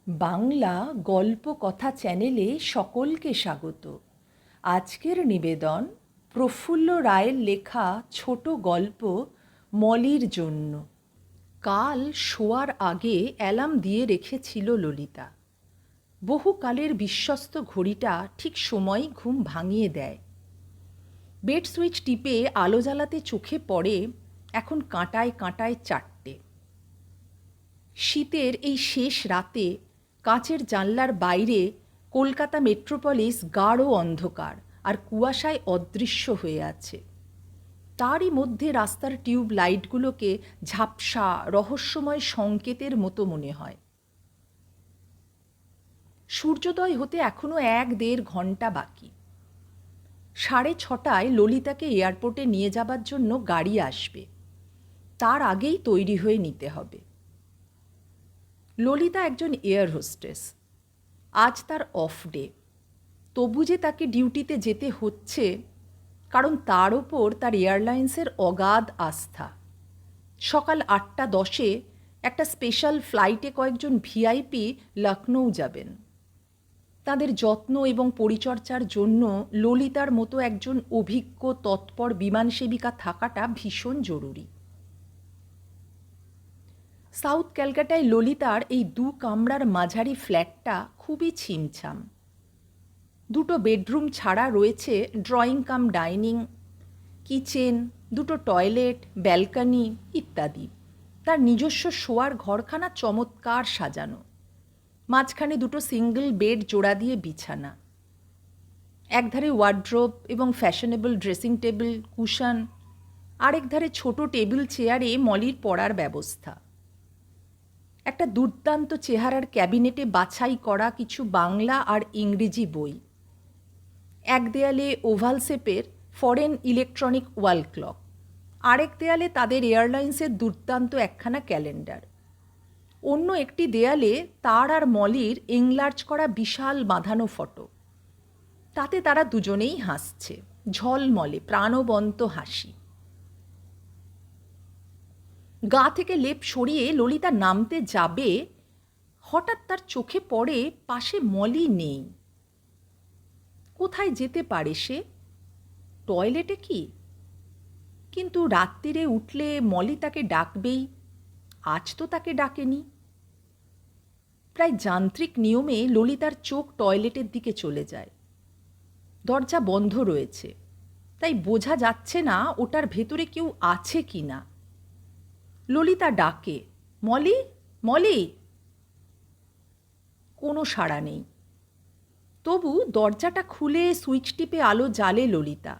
বাংলা গল্প কথা চ্যানেলে সকলকে স্বাগত। আজকের নিবেদন প্রফুল্ল রায়ের লেখা ছোট গল্প মলির জন্য। কাল শোয়ার আগে অ্যালার্ম দিয়ে রেখেছিল ললিতা। বহুকালের বিশ্বস্ত ঘড়িটা ঠিক সময়ই ঘুম ভাঙিয়ে দেয়। বেড সুইচ টিপে আলো জ্বালাতে চোখে পড়ে এখন কাঁটায় কাঁটায় 4টে। শীতের এই শেষ রাতে কাঁচের জানলার বাইরে কলকাতা মেট্রোপলিস গাঢ় অন্ধকার আর কুয়াশায় অদৃশ্য হয়ে আছে। তারই মধ্যে রাস্তার টিউব লাইটগুলোকে ঝাপসা রহস্যময় সংকেতের মতো মনে হয়। সূর্যোদয় হতে এখনো 1-1.5 ঘন্টা বাকি। 6:30টায় ললিতাকে এয়ারপোর্টে নিয়ে যাবার জন্য গাড়ি আসবে। তার আগেই তৈরি হয়ে নিতে হবে। ললিতা একজন এয়ার হোস্টেস। আজ তার অফ ডে। তবু যে তাকে ডিউটিতে যেতে হচ্ছে, কারণ তার ওপর তার এয়ারলাইন্সের অগাধ আস্থা। সকাল 8:10-এ একটা স্পেশাল ফ্লাইটে কয়েকজন ভিআইপি লখনৌ যাবেন। তাদের যত্ন এবং পরিচর্যার জন্য ললিতার মতো একজন অভিজ্ঞ তৎপর বিমান সেবিকা থাকাটা ভীষণ জরুরি। সাউথ ক্যালকাটায় ললিতার এই 2 কামরার মাঝারি ফ্ল্যাটটা খুবই ছিমছাম। 2টো বেডরুম ছাড়া রয়েছে ড্রয়িং কাম ডাইনিং, কিচেন, 2টো টয়লেট, ব্যালকনি ইত্যাদি। তার নিজস্ব শোয়ার ঘরখানা চমৎকার সাজানো। মাঝখানে 2টো সিঙ্গল বেড জোড়া দিয়ে বিছানা। একধারে ওয়ার্ড্রোব এবং ফ্যাশনেবল ড্রেসিং টেবিল, কুশন, আরেক ধারে ছোট টেবিল চেয়ারে মলির পড়ার ব্যবস্থা। একটা দুর্দান্ত চেহারার ক্যাবিনেটে বাছাই করা কিছু বাংলা আর ইংরেজি বই। এক দেয়ালে ওভাল শেপের ফরেন ইলেকট্রনিক ওয়াল ক্লক, আরেক দেয়ালে তাদের এয়ারলাইন্সের দুর্দান্ত একখানা ক্যালেন্ডার। অন্য একটি দেয়ালে তার আর মলির এনলার্জ করা বিশাল বাঁধানো ফটো। তাতে তারা দুজনেই হাসছে, ঝলমলে প্রাণবন্ত হাসি। গা থেকে লেপ সরিয়ে ললিতা নামতে যাবে, হঠাৎ তার চোখে পড়ে পাশে মলি নেই। কোথায় যেতে পারে সে? টয়লেটে কি? কিন্তু রাত্রিরে উঠলে মলি তাকে ডাকবেই। আজ তো তাকে ডাকেনি। প্রায় যান্ত্রিক নিয়মে ললিতার চোখ টয়লেটের দিকে চলে যায়। দরজা বন্ধ রয়েছে, তাই বোঝা যাচ্ছে না ওটার ভেতরে কেউ আছে কি না। ললিতা ডাকে, মলি, মলি। কোনো সাড়া নেই। তবু দরজাটা খুলে সুইচ টিপে আলো জ্বালে ললিতা।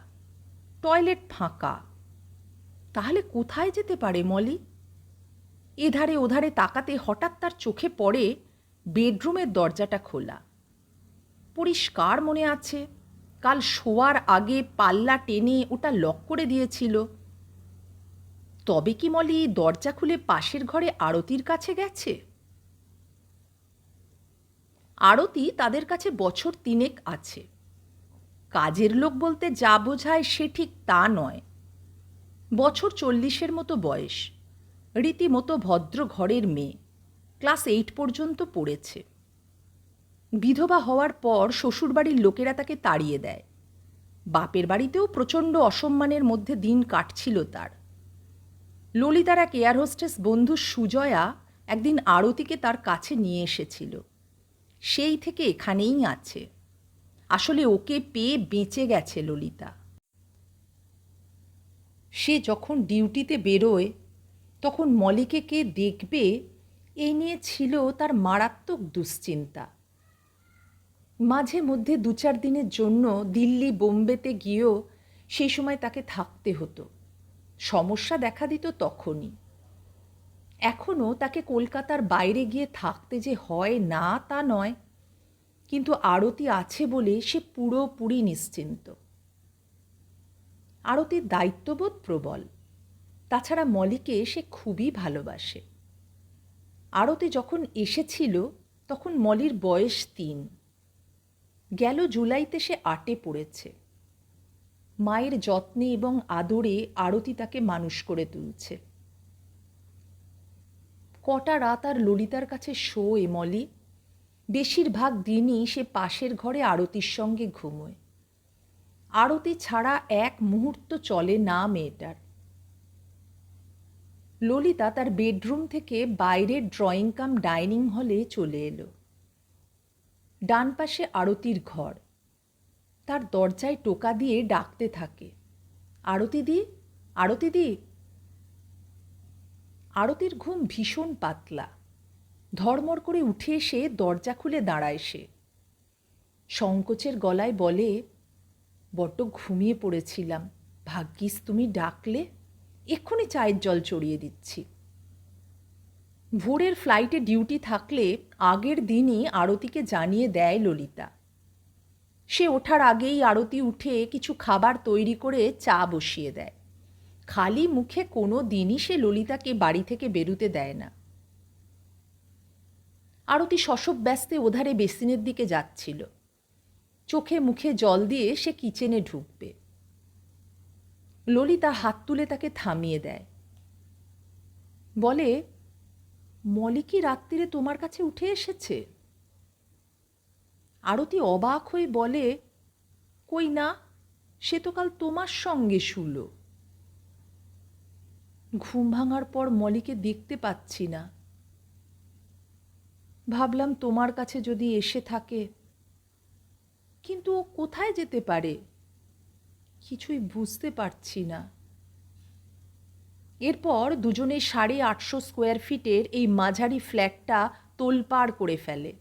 টয়লেট ফাঁকা। তাহলে কোথায় যেতে পারে মলি? এধারে ওধারে তাকাতে হঠাৎ তার চোখে পড়ে বেডরুমের দরজাটা খোলা। পরিষ্কার মনে আছে, কাল শোয়ার আগে পাল্লা টেনে ওটা লক করে দিয়েছিল। তবে কি মলি দরজা খুলে পাশের ঘরে আরতির কাছে গেছে? আরতি তাদের কাছে বছর 3 আছে। কাজের লোক বলতে যা বোঝায় সে ঠিক তা নয়। বছর 40-এর মতো বয়স, রীতিমতো ভদ্র ঘরের মেয়ে, ক্লাস 8 পর্যন্ত পড়েছে। বিধবা হওয়ার পর শ্বশুরবাড়ির লোকেরা তাকে তাড়িয়ে দেয়। বাপের বাড়িতেও প্রচণ্ড অসম্মানের মধ্যে দিন কাটছিল তার। ললিতার এক এয়ার হোস্টেস বন্ধু সুজয়া একদিন আরতিকে তার কাছে নিয়ে এসেছিল। সেই থেকে এখানেই আছে। আসলে ওকে পেয়ে বেঁচে গেছে ললিতা। সে যখন ডিউটিতে বেরোয় তখন মলিকে কে দেখবে এই নিয়ে ছিল তার মারাত্মক দুশ্চিন্তা। মাঝে মধ্যে 2-4 দিনের জন্য দিল্লি বোম্বেতে গিয়েও সেই সময় তাকে থাকতে হতো। সমস্যা দেখা দিত তখনই। এখনও তাকে কলকাতার বাইরে গিয়ে থাকতে যে হয় না তা নয়, কিন্তু আরতি আছে বলে সে পুরোপুরি নিশ্চিন্ত। আরতির দায়িত্ববোধ প্রবল। তাছাড়া মলিকে সে খুবই ভালোবাসে। আরতি যখন এসেছিল তখন মলির বয়স 3। গেল জুলাইতে সে 8-এ পড়েছে। মায়ের যত্নে এবং আদরে আরতি তাকে মানুষ করে তুলছে। কটা রাত আর ললিতার কাছে শোয় মলি? বেশিরভাগ দিনই সে পাশের ঘরে আরতির সঙ্গে ঘুমোয়। আরতি ছাড়া এক মুহূর্ত চলে না মেয়েটার। ললিতা তার বেডরুম থেকে বাইরের ড্রয়িং কাম ডাইনিং হলে চলে এলো। ডান পাশে আরতির ঘর। তার দরজায় টোকা দিয়ে ডাকতে থাকে, আরতি দি, আরতি দি। আরতির ঘুম ভীষণ পাতলা। ধড়মড় করে উঠে এসে দরজা খুলে দাঁড়ায় সে। সংকোচের গলায় বলে, বড্ড ঘুমিয়ে পড়েছিলাম, ভাগ্যিস তুমি ডাকলে, এক্ষুনি চায়ের জল চড়িয়ে দিচ্ছি। ভোরের ফ্লাইটে ডিউটি থাকলে আগের দিনই আরতিকে জানিয়ে দেয় ললিতা। সে ওঠার আগেই আরতি উঠে কিছু খাবার তৈরি করে চা বসিয়ে দেয়। খালি মুখে কোনো দিনই সে ললিতাকে বাড়ি থেকে বেরুতে দেয় না। আরতি শশব ব্যস্তে ওধারে বেসিনের দিকে যাচ্ছিল। চোখে মুখে জল দিয়ে সে কিচেনে ঢুকবে। ললিতা হাত তুলে তাকে থামিয়ে দেয়, বলে, মলি কি রাত্রিরে তোমার কাছে উঠে এসেছে? আরতি অবাক হয়ে বলে, কই না, সে তো কাল তোমার সঙ্গে শুলো। ঘুম ভাঙার পর মলিকে দেখতে পাচ্ছি না। ভাবলাম তোমার কাছে যদি এসে থাকে, কিন্তু ও কোথায় যেতে পারে কিছুই বুঝতে পারছি না। এরপর দুজনে 850 স্কোয়ার ফিটের এই মাঝারি ফ্ল্যাটটা তোলপাড় করে ফেলে।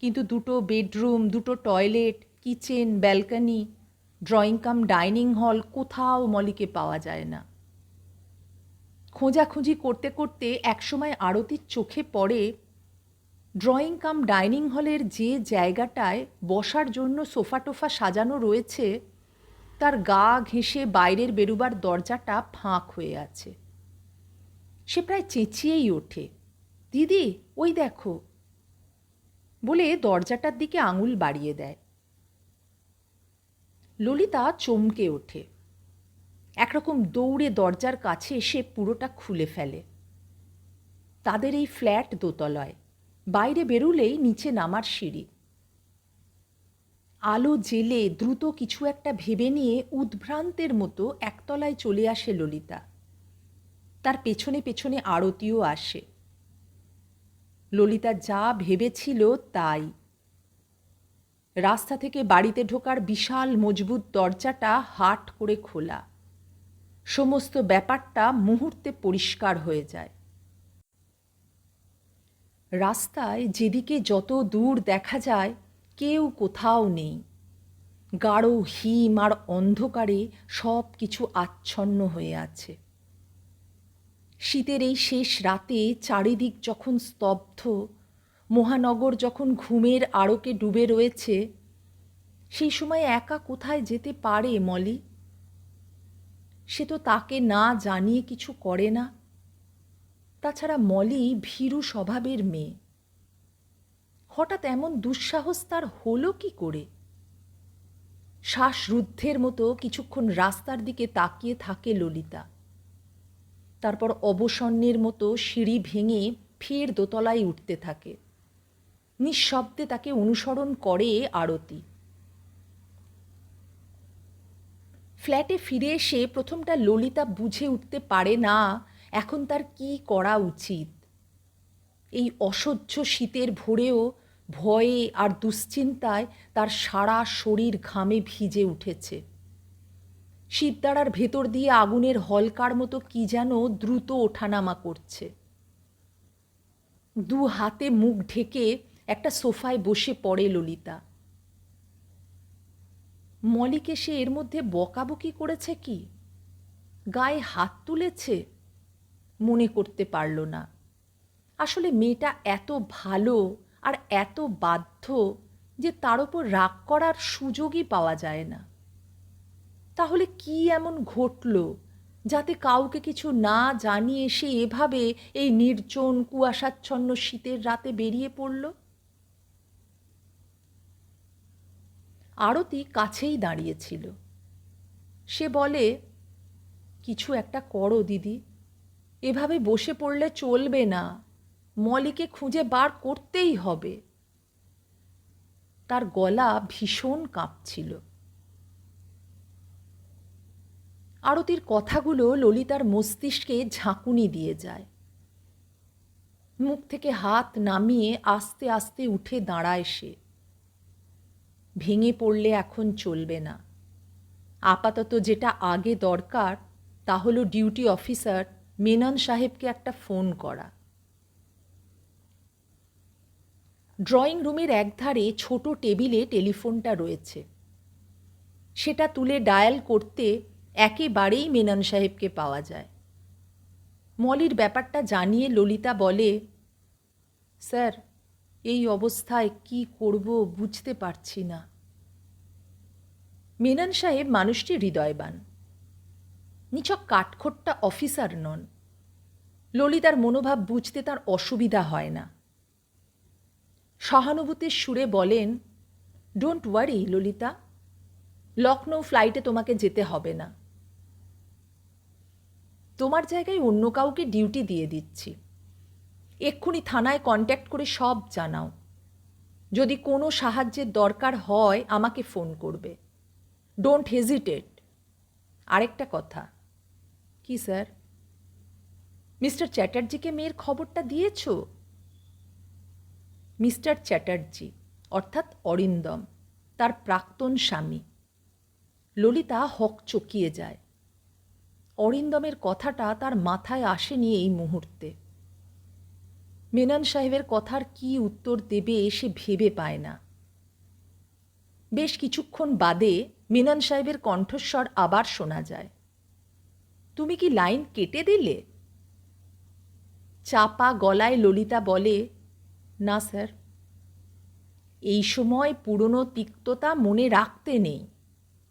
কিন্তু দুটো বেডরুম, দুটো toilet, kitchen, balcony, drawing cum dining hall কোথাও মলিকে পাওয়া যায় না। খোঁজাখুঁজি করতে করতে একসময় আরতির চোখে পড়ে ড্রয়িং কাম ডাইনিং হলের যে জায়গাটায় বসার জন্য সোফা টোফা সাজানো রয়েছে, তার গা ঘেঁষে বাইরের বেরুবার দরজাটা ফাঁক হয়ে আছে। সে প্রায় চেঁচিয়েই ওঠে, দিদি ওই দেখো, বলে দরজাটার দিকে আঙুল বাড়িয়ে দেয়। ললিতা চমকে ওঠে। একরকম দৌড়ে দরজার কাছে এসে পুরোটা খুলে ফেলে। তাদের এই ফ্ল্যাট দোতলায়, বাইরে বেরুলেই নিচে নামার সিঁড়ি। আলো জেলে দ্রুত কিছু একটা ভেবে নিয়ে উদ্ভ্রান্তের মতো একতলায় চলে আসে ললিতা। তার পেছনে পেছনে আরতিও আসে। ললিতা যা ভেবেছিল তাই। রাস্তা থেকে বাড়িতে ঢোকার বিশাল মজবুত দরজাটা হাট করে খোলা। সমস্ত ব্যাপারটা মুহূর্তে পরিষ্কার হয়ে যায়। রাস্তায় যেদিকে যত দূর দেখা যায় কেউ কোথাও নেই। গাঢ় হিম আর অন্ধকারে সব কিছু আচ্ছন্ন হয়ে আছে। শীতের এই শেষ রাতে চারিদিক যখন স্তব্ধ, মহানগর যখন ঘুমের আড়কে ডুবে রয়েছে, সেই সময় একা কোথায় যেতে পারে মলি? সে তো তাকে না জানিয়ে কিছু করে না। তাছাড়া মলি ভীরু স্বভাবের মেয়ে। হঠাৎ এমন দুঃসাহস তার হলো কি করে? শ্বাসরুদ্ধের মতো কিছুক্ষণ রাস্তার দিকে তাকিয়ে থাকে ললিতা। তারপর অবসন্নের মতো সিঁড়ি ভেঙে ফের দোতলায় উঠতে থাকে। নিঃশব্দে তাকে অনুসরণ করে আরতি। ফ্ল্যাটে ফিরে এসে প্রথমটা ললিতা বুঝে উঠতে পারে না এখন তার কি করা উচিত। এই অসহ্য শীতের ভোরেও ভয়ে আর দুশ্চিন্তায় তার সারা শরীর ঘামে ভিজে উঠেছে। শিবদাঁড়ার ভেতর দিয়ে আগুনের হলকার মতো কি যেন দ্রুত ওঠানামা করছে। দু হাতে মুখ ঢেকে একটা সোফায় বসে পড়ে ললিতা। মলিকে সে এর মধ্যে বকাবকি করেছে কি, গায়ে হাত তুলেছে, মনে করতে পারল না। আসলে মেয়েটা এত ভালো আর এত বাধ্য যে তার ওপর রাগ করার সুযোগই পাওয়া যায় না। তাহলে কি এমন ঘটল যাতে কাউকে কিছু না জানিয়ে সে এভাবে এই নির্জন কুয়াশাচ্ছন্ন শীতের রাতে বেরিয়ে পড়ল? আরতি কাছেই দাঁড়িয়েছিল। সে বলে, কিছু একটা করো দিদি, এভাবে বসে পড়লে চলবে না, মলিকে খুঁজে বার করতেই হবে। তার গলা ভীষণ কাঁপছিল। আরতির কথাগুলো ললিতার মস্তিষ্কে ঝাঁকুনি দিয়ে যায়। মুখ থেকে হাত নামিয়ে আস্তে আস্তে উঠে দাঁড়ায় সে। ভেঙে পড়লে এখন চলবে না। আপাতত যেটা আগে দরকার তা হলো ডিউটি অফিসার মেনন সাহেবকে একটা ফোন করা। ড্রয়িং রুমের একধারে ছোট টেবিলে টেলিফোনটা রয়েছে। সেটা তুলে ডায়াল করতে একেবারেই মেনন সাহেবকে পাওয়া যায়। মলির ব্যাপারটা জানিয়ে ললিতা বলে, স্যার, এই অবস্থায় কি করব বুঝতে পারছি না। মেনন সাহেব মানুষটি হৃদয়বান, নিছক কাঠখোট্টা অফিসার নন। ললিতার মনোভাব বুঝতে তার অসুবিধা হয় না। সহানুভূতির সুরে বলেন, ডোন্ট ওয়ারি ললিতা, লখনৌ ফ্লাইটে তোমাকে যেতে হবে না। তোমার জায়গায় অন্য কাউকে ডিউটি দিয়ে দিচ্ছি। এক্ষুনি থানায় কন্ট্যাক্ট করে সব জানাও। যদি কোনো সাহায্যের দরকার হয় আমাকে ফোন করবে। Don't hesitate. আরেকটা কথা। কি স্যার? মিস্টার চ্যাটার্জিকে মেয়ের খবরটা দিয়েছ? মিস্টার চ্যাটার্জি অর্থাৎ অরিন্দম, তার প্রাক্তন স্বামী। ললিতা হকচকিয়ে যায়। অরিন্দমের কথাটা তার মাথায় আসেনি এই মুহূর্তে। মেনন সাহেবের কথার কি উত্তর দেবে সে ভেবে পায় না। বেশ কিছুক্ষণ বাদে মেনন সাহেবের কণ্ঠস্বর আবার শোনা যায়, তুমি কি লাইন কেটে দিলে? চাপা গলায় ললিতা বলে, না স্যার, এই সময় পুরনো তিক্ততা মনে রাখতে নেই।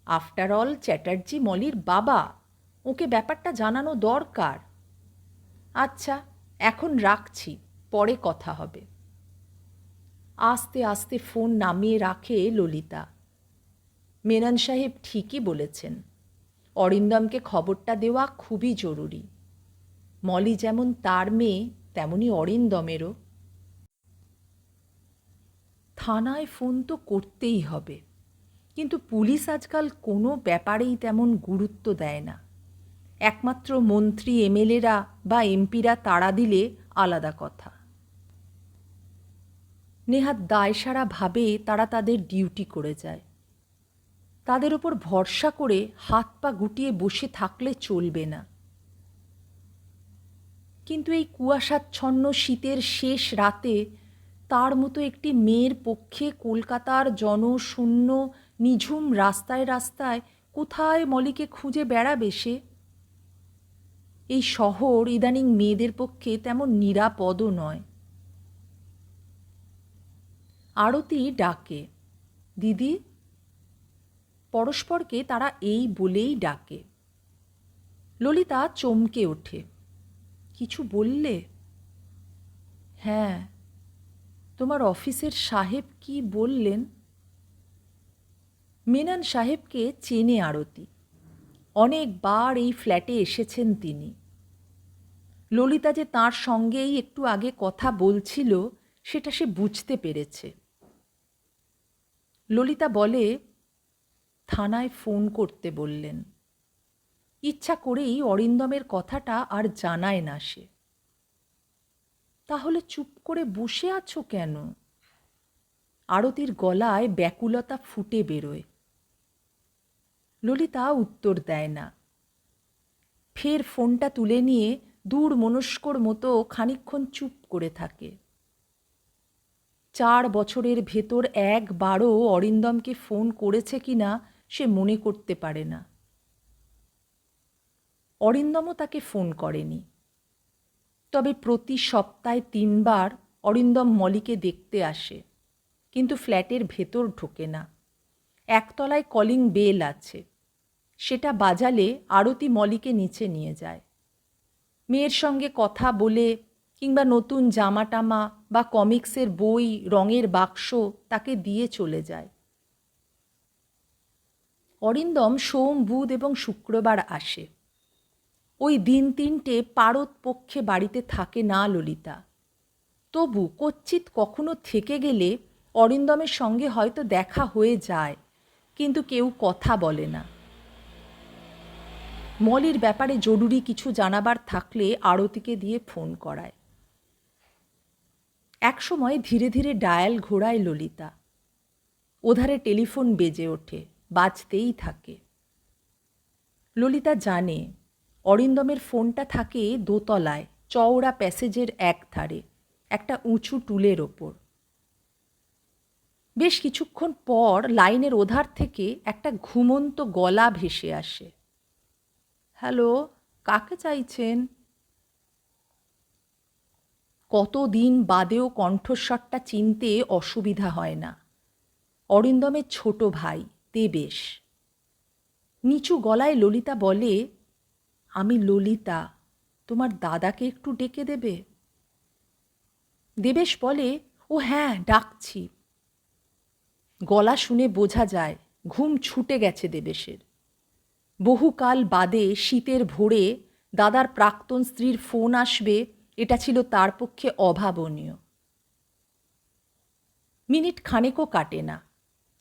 আফটার অল চ্যাটার্জি মলির বাবা, ওকে ব্যাপারটা জানানো দরকার। আচ্ছা, এখন রাখছি, পরে কথা হবে। আস্তে আস্তে ফোন নামিয়ে রাখে ললিতা। মেনন সাহেব ঠিকই বলেছেন, অরিন্দমকে খবরটা দেওয়া খুবই জরুরি। মলি যেমন তার মেয়ে, তেমনি অরিন্দমেরও। থানায় ফোন তো করতেই হবে, কিন্তু পুলিশ আজকাল কোনো ব্যাপারেই তেমন গুরুত্ব দেয় না। একমাত্র মন্ত্রী এমএলএরা বা এমপিরা তাড়া দিলে আলাদা কথা। নেহাত দায়সারাভাবে তারা তাদের ডিউটি করে যায়। তাদের ওপর ভরসা করে হাত পা গুটিয়ে বসে থাকলে চলবে না। কিন্তু এই কুয়াশাচ্ছন্ন শীতের শেষ রাতে তার মতো একটি মেয়ের পক্ষে কলকাতার জনশূন্য নিঝুম রাস্তায় রাস্তায় কোথায় মলিকে খুঁজে বেড়াবে সে? এই শহর ইদানিং মেয়েদের পক্ষে তেমন নিরাপদও নয়। আরতি ডাকে, দিদি। পরস্পরকে তারা এই বলেই ডাকে। ললিতা চমকে ওঠে। কিছু বললে? হ্যাঁ, তোমার অফিসের সাহেব কি বললেন? মেনন সাহেবকে চেনে আরতি, অনেকবার এই ফ্ল্যাটে এসেছেন তিনি। ললিতা যে তাঁর সঙ্গেই একটু আগে কথা বলছিল সেটা সে বুঝতে পেরেছে। ললিতা বলে, থানায় ফোন করতে বললেন। ইচ্ছা করেই অরিন্দমের কথাটা আর জানায় না সে। তাহলে চুপ করে বসে আছো কেন? আরতির গলায় ব্যাকুলতা ফুটে বেরোয়। ললিতা উত্তর দেয় না। ফের ফোনটা তুলে নিয়ে দূর মনস্কর মতো খানিকক্ষণ চুপ করে থাকে। 4 বছরের ভেতর একবারও অরিন্দমকে ফোন করেছে কিনা সে মনে করতে পারে না। অরিন্দমও তাকে ফোন করেনি। তবে প্রতি সপ্তাহে 3 বার অরিন্দম মলিকে দেখতে আসে, কিন্তু ফ্ল্যাটের ভেতর ঢোকে না। একতলায় কলিং বেল আছে, সেটা বাজালে আরতি মলিকে নিচে নিয়ে যায়। মেয়ের সঙ্গে কথা বলে কিংবা নতুন জামা টামা বা কমিক্সের বই, রঙের বাক্স তাকে দিয়ে চলে যায়। অরিন্দম সোম, বুধ এবং শুক্রবার আসে। ওই দিন 3টে পারদ পক্ষে বাড়িতে থাকে না ললিতা। তবু কচ্চিৎ কখনো থেকে গেলে অরিন্দমের সঙ্গে হয়তো দেখা হয়ে যায়, কিন্তু কেউ কথা বলে না। মলির ব্যাপারে জরুরি কিছু জানাবার থাকলে আরতিকে দিয়ে ফোন করায়। একসময় ধীরে ধীরে ডায়াল ঘোরায় ললিতা। ওধারে টেলিফোন বেজে ওঠে, বাজতেই থাকে। ললিতা জানে অরিন্দমের ফোনটা থাকে দোতলায়, চওড়া প্যাসেজের এক ধারে, একটা উঁচু টুলের ওপর। বেশ কিছুক্ষণ পর লাইনের ওধার থেকে একটা ঘুমন্ত গলা ভেসে আসে। হ্যালো, কাকে চাইছেন? কতদিন বাদেও কণ্ঠস্বরটা চিনতে অসুবিধা হয় না। অরিন্দমের ছোট ভাই দেবেশ। নিচু গলায় ললিতা বলে, আমি ললিতা, তোমার দাদাকে একটু ডেকে দেবে? দেবেশ বলে, ও হ্যাঁ, ডাকছি। গলা শুনে বোঝা যায় ঘুম ছুটে গেছে দেবেশের। বহুকাল বাদে শীতের ভোরে দাদার প্রাক্তন স্ত্রীর ফোন আসবে, এটা ছিল তার পক্ষে অভাবনীয়। মিনিট খানেকও কাটে না,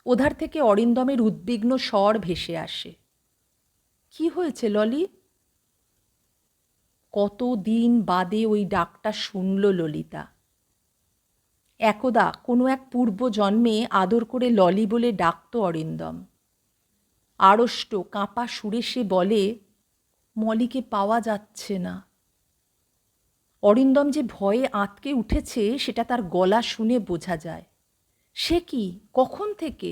ওধার থেকে অরিন্দমের উদ্বিগ্ন স্বর ভেসে আসে। কি হয়েছে ললি? কতদিন বাদে ওই ডাকটা শুনল ললিতা। একদা কোনো এক পূর্ব জন্মে আদর করে ললি বলে ডাকত অরিন্দম। আড়ষ্ট কাঁপা সুরে সে বলে, মলিকে পাওয়া যাচ্ছে না। অরিন্দম যে ভয়ে আঁতকে উঠেছে সেটা তার গলা শুনে বোঝা যায়। সে কি, কখন থেকে?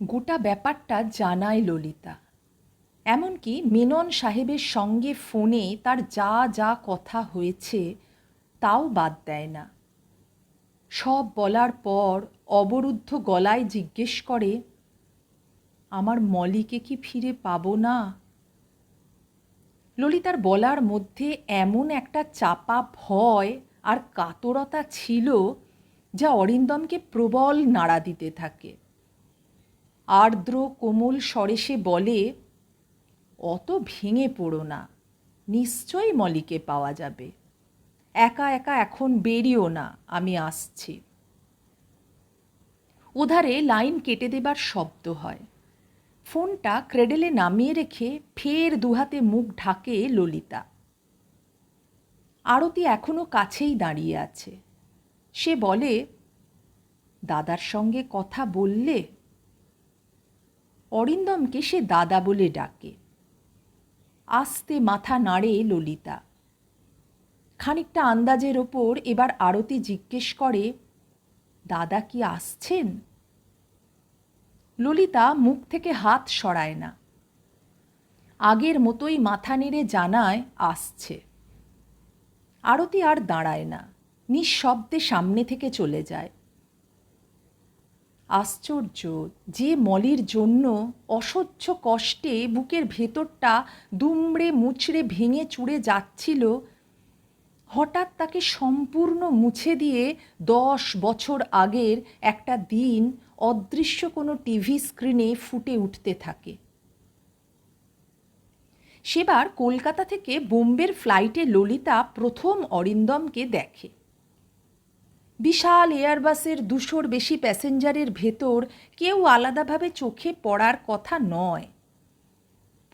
গোটা ব্যাপারটা জানায় ললিতা। এমনকি মেনন সাহেবের সঙ্গে ফোনে তার যা যা কথা হয়েছে তাও বাদ দেয় না। সব বলার পর অবরুদ্ধ গলায় জিজ্ঞেস করে, আমার মলিকে কি ফিরে পাবো না? ললিতার বলার মধ্যে এমন একটা চাপা ভয় আর কাতরতা ছিল যা অরিন্দমকে প্রবল নাড়া দিতে থাকে। আর্দ্র কোমল স্বরে সে বলে, অত ভেঙে পড়ো না, নিশ্চয়ই মলিকে পাওয়া যাবে। একা একা এখন বেরিও না, আমি আসছি। ওধারে লাইন কেটে দেবার শব্দ হয়। ফোনটা ক্রেডেলে নামিয়ে রেখে ফের দুহাতে মুখ ঢাকে ললিতা। আরতি এখনো কাছেই দাঁড়িয়ে আছে। সে বলে, দাদার সঙ্গে কথা বললে? অরিন্দমকে সে দাদা বলে ডাকে। আস্তে মাথা নাড়ে ললিতা। খানিকটা আন্দাজের ওপর এবার আরতি জিজ্ঞেস করে, দাদা কি আসছেন? ললিতা মুখ থেকে হাত সরায় না, আগের মতোই মাথা নেড়ে জানায় আসছে। আরতি আর দাঁড়ায় না, নিঃশব্দে সামনে থেকে চলে যায়। আশ্চর্য, যে মলির জন্য অসহ্য কষ্টে বুকের ভেতরটা দুমড়ে মুচড়ে ভেঙে চুড়ে যাচ্ছিল, হঠাৎ তাকে সম্পূর্ণ মুছে দিয়ে 10 বছর আগের একটা দিন অদৃশ্য কোনো টিভি স্ক্রিনে ফুটে উঠতে থাকে। সেবার কলকাতা থেকে বোম্বের ফ্লাইটে ললিতা প্রথম অরিন্দমকে দেখে। বিশাল এয়ারবাসের 200-র বেশি প্যাসেঞ্জারের ভেতর কেউ আলাদাভাবে চোখে পড়ার কথা নয়।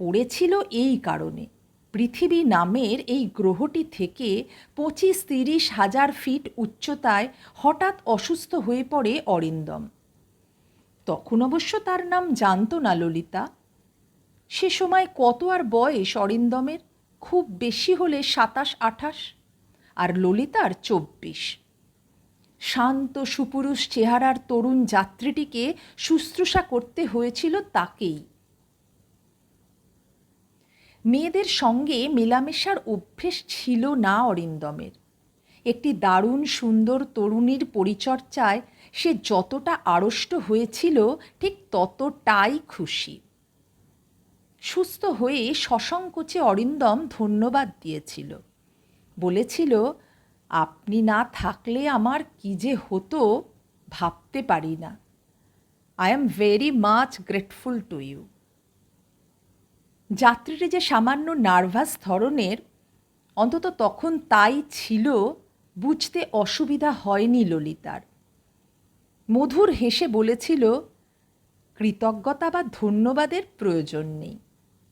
পড়েছিল এই কারণে, পৃথিবী নামের এই গ্রহটি থেকে 25-30 হাজার ফিট উচ্চতায় হঠাৎ অসুস্থ হয়ে পড়ে অরিন্দম। তখন অবশ্য তার নাম জানত না ললিতা। সে সময় কত আর বয়স অরিন্দমের? খুব বেশি হলে 27-28, আর ললিতার 24। শান্ত সুপুরুষ চেহারার তরুণ যাত্রীটিকে শুশ্রূষা করতে হয়েছিল তাকেই। মেয়েদের সঙ্গে মেলামেশার অভ্যেস ছিল না অরিন্দমের। একটি দারুণ সুন্দর তরুণীর পরিচর্যায় সে যতটা আড়ষ্ট হয়েছিল ঠিক ততটাই খুশি। সুস্থ হয়ে সসংকোচে অরিন্দম ধন্যবাদ দিয়েছিল, বলেছিল, আপনি না থাকলে আমার কি যে হতো ভাবতে পারি না। I am very much grateful to you. যাত্রীটি যে সামান্য নার্ভাস ধরনের, অন্তত তখন তাই ছিল, বুঝতে অসুবিধা হয়নি ললিতার। মধুর হেসে বলেছিল, কৃতজ্ঞতা বা ধন্যবাদের প্রয়োজন নেই।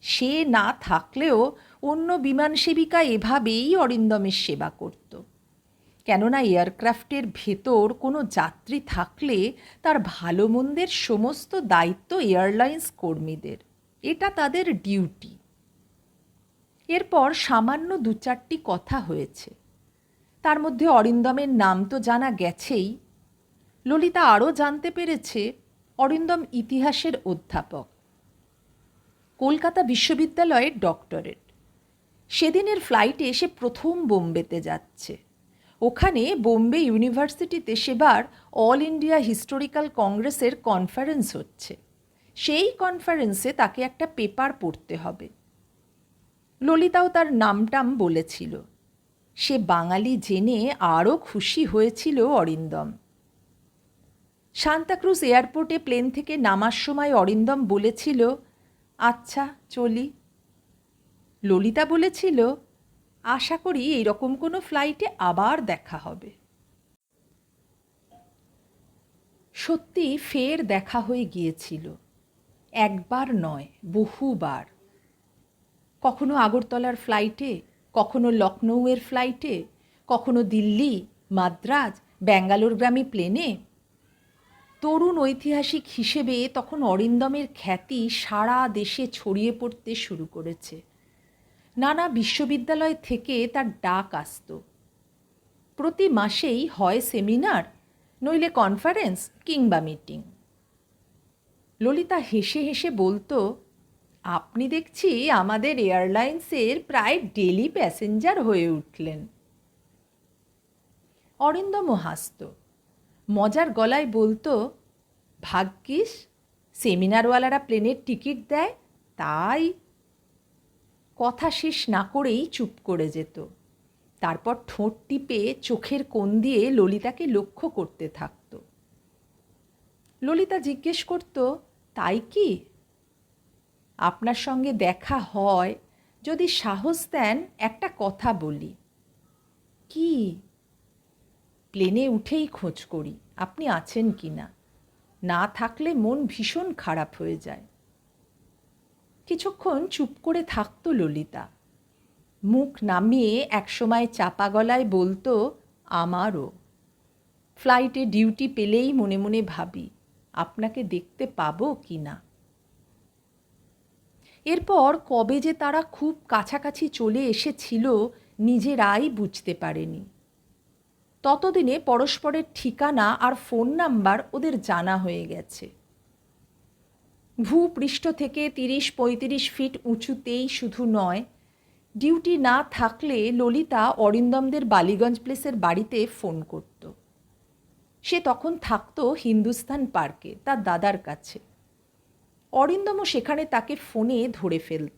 সে না থাকলেও অন্য বিমান সেবিকা এভাবেই অরিন্দমের সেবা করত। কেননা এয়ারক্রাফটের ভেতর কোনো যাত্রী থাকলে তার ভালো মন্দের সমস্ত দায়িত্ব এয়ারলাইন্স কর্মীদের। এটা তাদের ডিউটি। এরপর সামান্য 2-4টি কথা হয়েছে। তার মধ্যে অরিন্দমের নাম তো জানা গেছেই। ললিতা আরও জানতে পেরেছে অরিন্দম ইতিহাসের অধ্যাপক, কলকাতা বিশ্ববিদ্যালয়ের ডক্টরেট। সেদিনের ফ্লাইটে সে প্রথম বোম্বেতে যাচ্ছে। ওখানে বোম্বে ইউনিভার্সিটিতে সেবার অল ইন্ডিয়া হিস্টোরিক্যাল কংগ্রেসের কনফারেন্স হচ্ছে। সেই কনফারেন্সে তাকে একটা পেপার পড়তে হবে। ললিতাও তার নামটাম বলেছিল। সে বাঙালি জেনে আরও খুশি হয়েছিল অরিন্দম। সান্তাক্রুজ এয়ারপোর্টে প্লেন থেকে নামার সময় অরিন্দম বলেছিল, আচ্ছা চলি। ললিতা বলেছিল, আশা করি এইরকম কোনো ফ্লাইটে আবার দেখা হবে। সত্যি ফের দেখা হয়ে গিয়েছিল। একবার নয়, বহুবার। কখনো আগরতলার ফ্লাইটে, কখনো লখনৌয়ের ফ্লাইটে, কখনো দিল্লি, মাদ্রাজ, ব্যাঙ্গালোরগামী প্লেনে। তরুণ ঐতিহাসিক হিসেবে তখন অরিন্দমের খ্যাতি সারা দেশে ছড়িয়ে পড়তে শুরু করেছে। নানা বিশ্ববিদ্যালয় থেকে তার ডাক আসত। প্রতি মাসেই হয় সেমিনার, নইলে কনফারেন্স কিংবা মিটিং। ললিতা হেসে হেসে বলতো, আপনি দেখছি আমাদের এয়ারলাইন্সের প্রায় ডেলি প্যাসেঞ্জার হয়ে উঠলেন। অরিন্দমও হাসত, মজার গলায় বলতো, ভাগ্যিস সেমিনারওয়ালারা প্লেনের টিকিট দেয়, তাই। কথা শেষ না করেই চুপ করে যেত। তারপর ঠোঁট টিপে চোখের কোণ দিয়ে ললিতাকে লক্ষ্য করতে থাকত। ললিতা জিজ্ঞেস করত, তাই কি? আপনার সঙ্গে দেখা হয়, যদি সাহস দেন একটা কথা বলি। কি? প্লেনে উঠেই খোঁজ করি আপনি আছেন কি না। না থাকলে মন ভীষণ খারাপ হয়ে যায়। কিছুক্ষণ চুপ করে থাকত ললিতা। মুখ নামিয়ে একসময় চাপা গলায় বলতো, আমারও। ফ্লাইটে ডিউটি পেলেই মনে মনে ভাবি আপনাকে দেখতে পাবো কি না। এরপর কবে যে তারা খুব কাছাকাছি চলে এসেছিল নিজেরাই বুঝতে পারেনি। ততদিনে পরস্পরের ঠিকানা আর ফোন নাম্বার ওদের জানা হয়ে গেছে। ভূপৃষ্ঠ থেকে 30-35 ফিট উঁচুতেই শুধু নয়, ডিউটি না থাকলে ললিতা অরিন্দমদের বালিগঞ্জ প্লেসের বাড়িতে ফোন করত। সে তখন থাকতো হিন্দুস্থান পার্কে তার দাদার কাছে। অরিন্দমও সেখানে তাকে ফোনে ধরে ফেলত।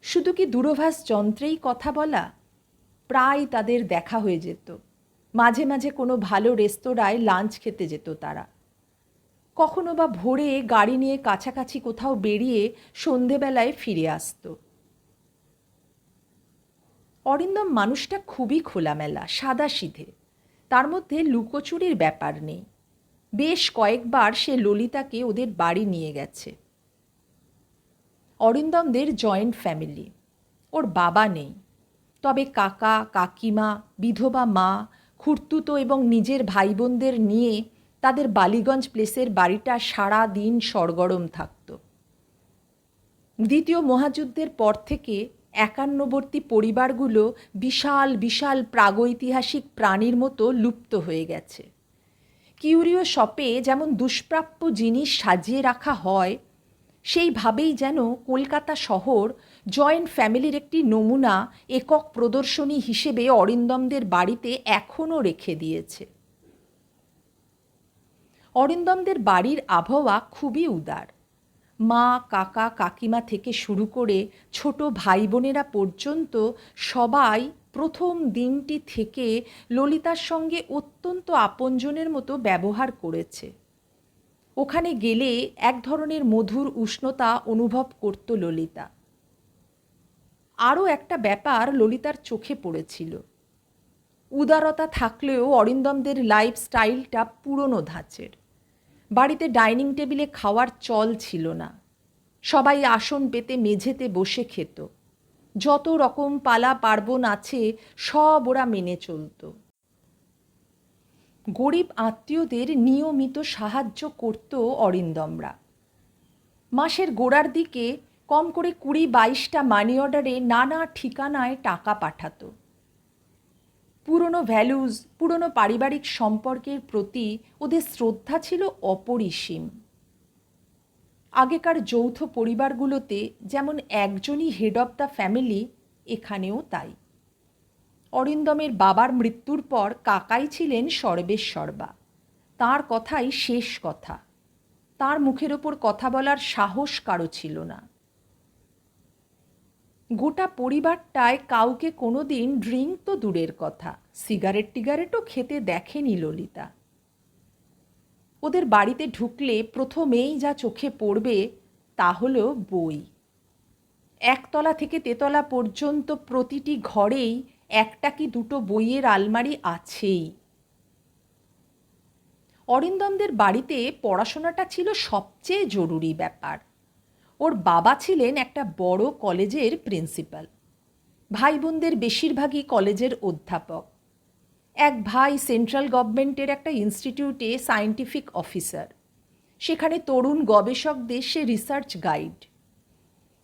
শুধু কি দূরভাষ যন্ত্রেই কথা বলা? প্রায় তাদের দেখা হয়ে যেত। মাঝে মাঝে কোনো ভালো রেস্তোরাঁয় লাঞ্চ খেতে যেত তারা। কখনো বা ভোরে গাড়ি নিয়ে কাছাকাছি কোথাও বেরিয়ে সন্ধেবেলায় ফিরে আসত। অরিন্দম মানুষটা খুবই খোলামেলা, সাদাসিধে। তার মধ্যে লুকোচুরির ব্যাপার নেই। বেশ কয়েকবার সে ললিতাকে ওদের বাড়ি নিয়ে গেছে। অরিন্দমদের জয়েন্ট ফ্যামিলি। ওর বাবা নেই, তবে কাকা, কাকিমা, বিধবা মা, খুড়তুতো এবং নিজের ভাই বোনদের নিয়ে তাদের বালিগঞ্জ প্লেসের বাড়িটা সারা দিন সরগরম থাকত। দ্বিতীয় মহাযুদ্ধের পর থেকে একান্নবর্তী পরিবারগুলো বিশাল বিশাল প্রাগৈতিহাসিক প্রাণীর মতো লুপ্ত হয়ে গেছে। কিউরিও শপে যেমন দুষ্প্রাপ্য জিনিস সাজিয়ে রাখা হয়, সেইভাবেই যেন কলকাতা শহর জয়েন্ট ফ্যামিলির একটি নমুনা একক প্রদর্শনী হিসেবে অরিন্দমদের বাড়িতে এখনও রেখে দিয়েছে। অরিন্দমদের বাড়ির আবহাওয়া খুবই উদার। মা, কাকা, কাকিমা থেকে শুরু করে ছোট ভাই বোনেরা পর্যন্ত সবাই প্রথম দিনটি থেকে ললিতার সঙ্গে অত্যন্ত আপনজনের মতো ব্যবহার করেছে। ওখানে গেলে এক ধরনের মধুর উষ্ণতা অনুভব করত ললিতা। আরও একটা ব্যাপার ললিতার চোখে পড়েছিল। উদারতা থাকলেও অরিন্দমদের লাইফস্টাইলটা পুরনো ধাঁচের। বাড়িতে ডাইনিং টেবিলে খাওয়ার চল ছিল না। সবাই আসন পেতে মেঝেতে বসে খেত। যত রকম পালা পার্বণ আছে সব ওরা মেনে চলত। গরিব আত্মীয়দের নিয়মিত সাহায্য করত অরিন্দমরা। মাসের গোড়ার দিকে কম করে 20-22টা মানি অর্ডারে নানা ঠিকানায় টাকা পাঠাতো। পুরনো ভ্যালুজ, পুরনো পারিবারিক সম্পর্কের প্রতি ওদের শ্রদ্ধা ছিল অপরিসীম। আগেকার যৌথ পরিবারগুলোতে যেমন একজনই হেড অব দ্য ফ্যামিলি, এখানেও তাই। অরিন্দমের বাবার মৃত্যুর পর কাকাই ছিলেন সর্বেসর্বা। তাঁর কথাই শেষ কথা। তাঁর মুখের ওপর কথা বলার সাহস কারো ছিল না। গোটা পরিবারটায় কাউকে কোনোদিন ড্রিঙ্ক তো দূরের কথা, সিগারেটও খেতে দেখেনি ললিতা। ওদের বাড়িতে ঢুকলে প্রথমেই যা চোখে পড়বে তা হলো বই। একতলা থেকে তেতলা পর্যন্ত প্রতিটি ঘরেই একটা কি দুটো বইয়ের আলমারি আছেই। অরিন্দমদের বাড়িতে পড়াশোনাটা ছিল সবচেয়ে জরুরি ব্যাপার। ওর বাবা ছিলেন একটা বড় কলেজের প্রিন্সিপাল। ভাই বোনদের বেশিরভাগই কলেজের অধ্যাপক। এক ভাই সেন্ট্রাল গভর্নমেন্টের একটা ইনস্টিটিউটে সায়েন্টিফিক অফিসার। সেখানে তরুণ গবেষকদের সে রিসার্চ গাইড।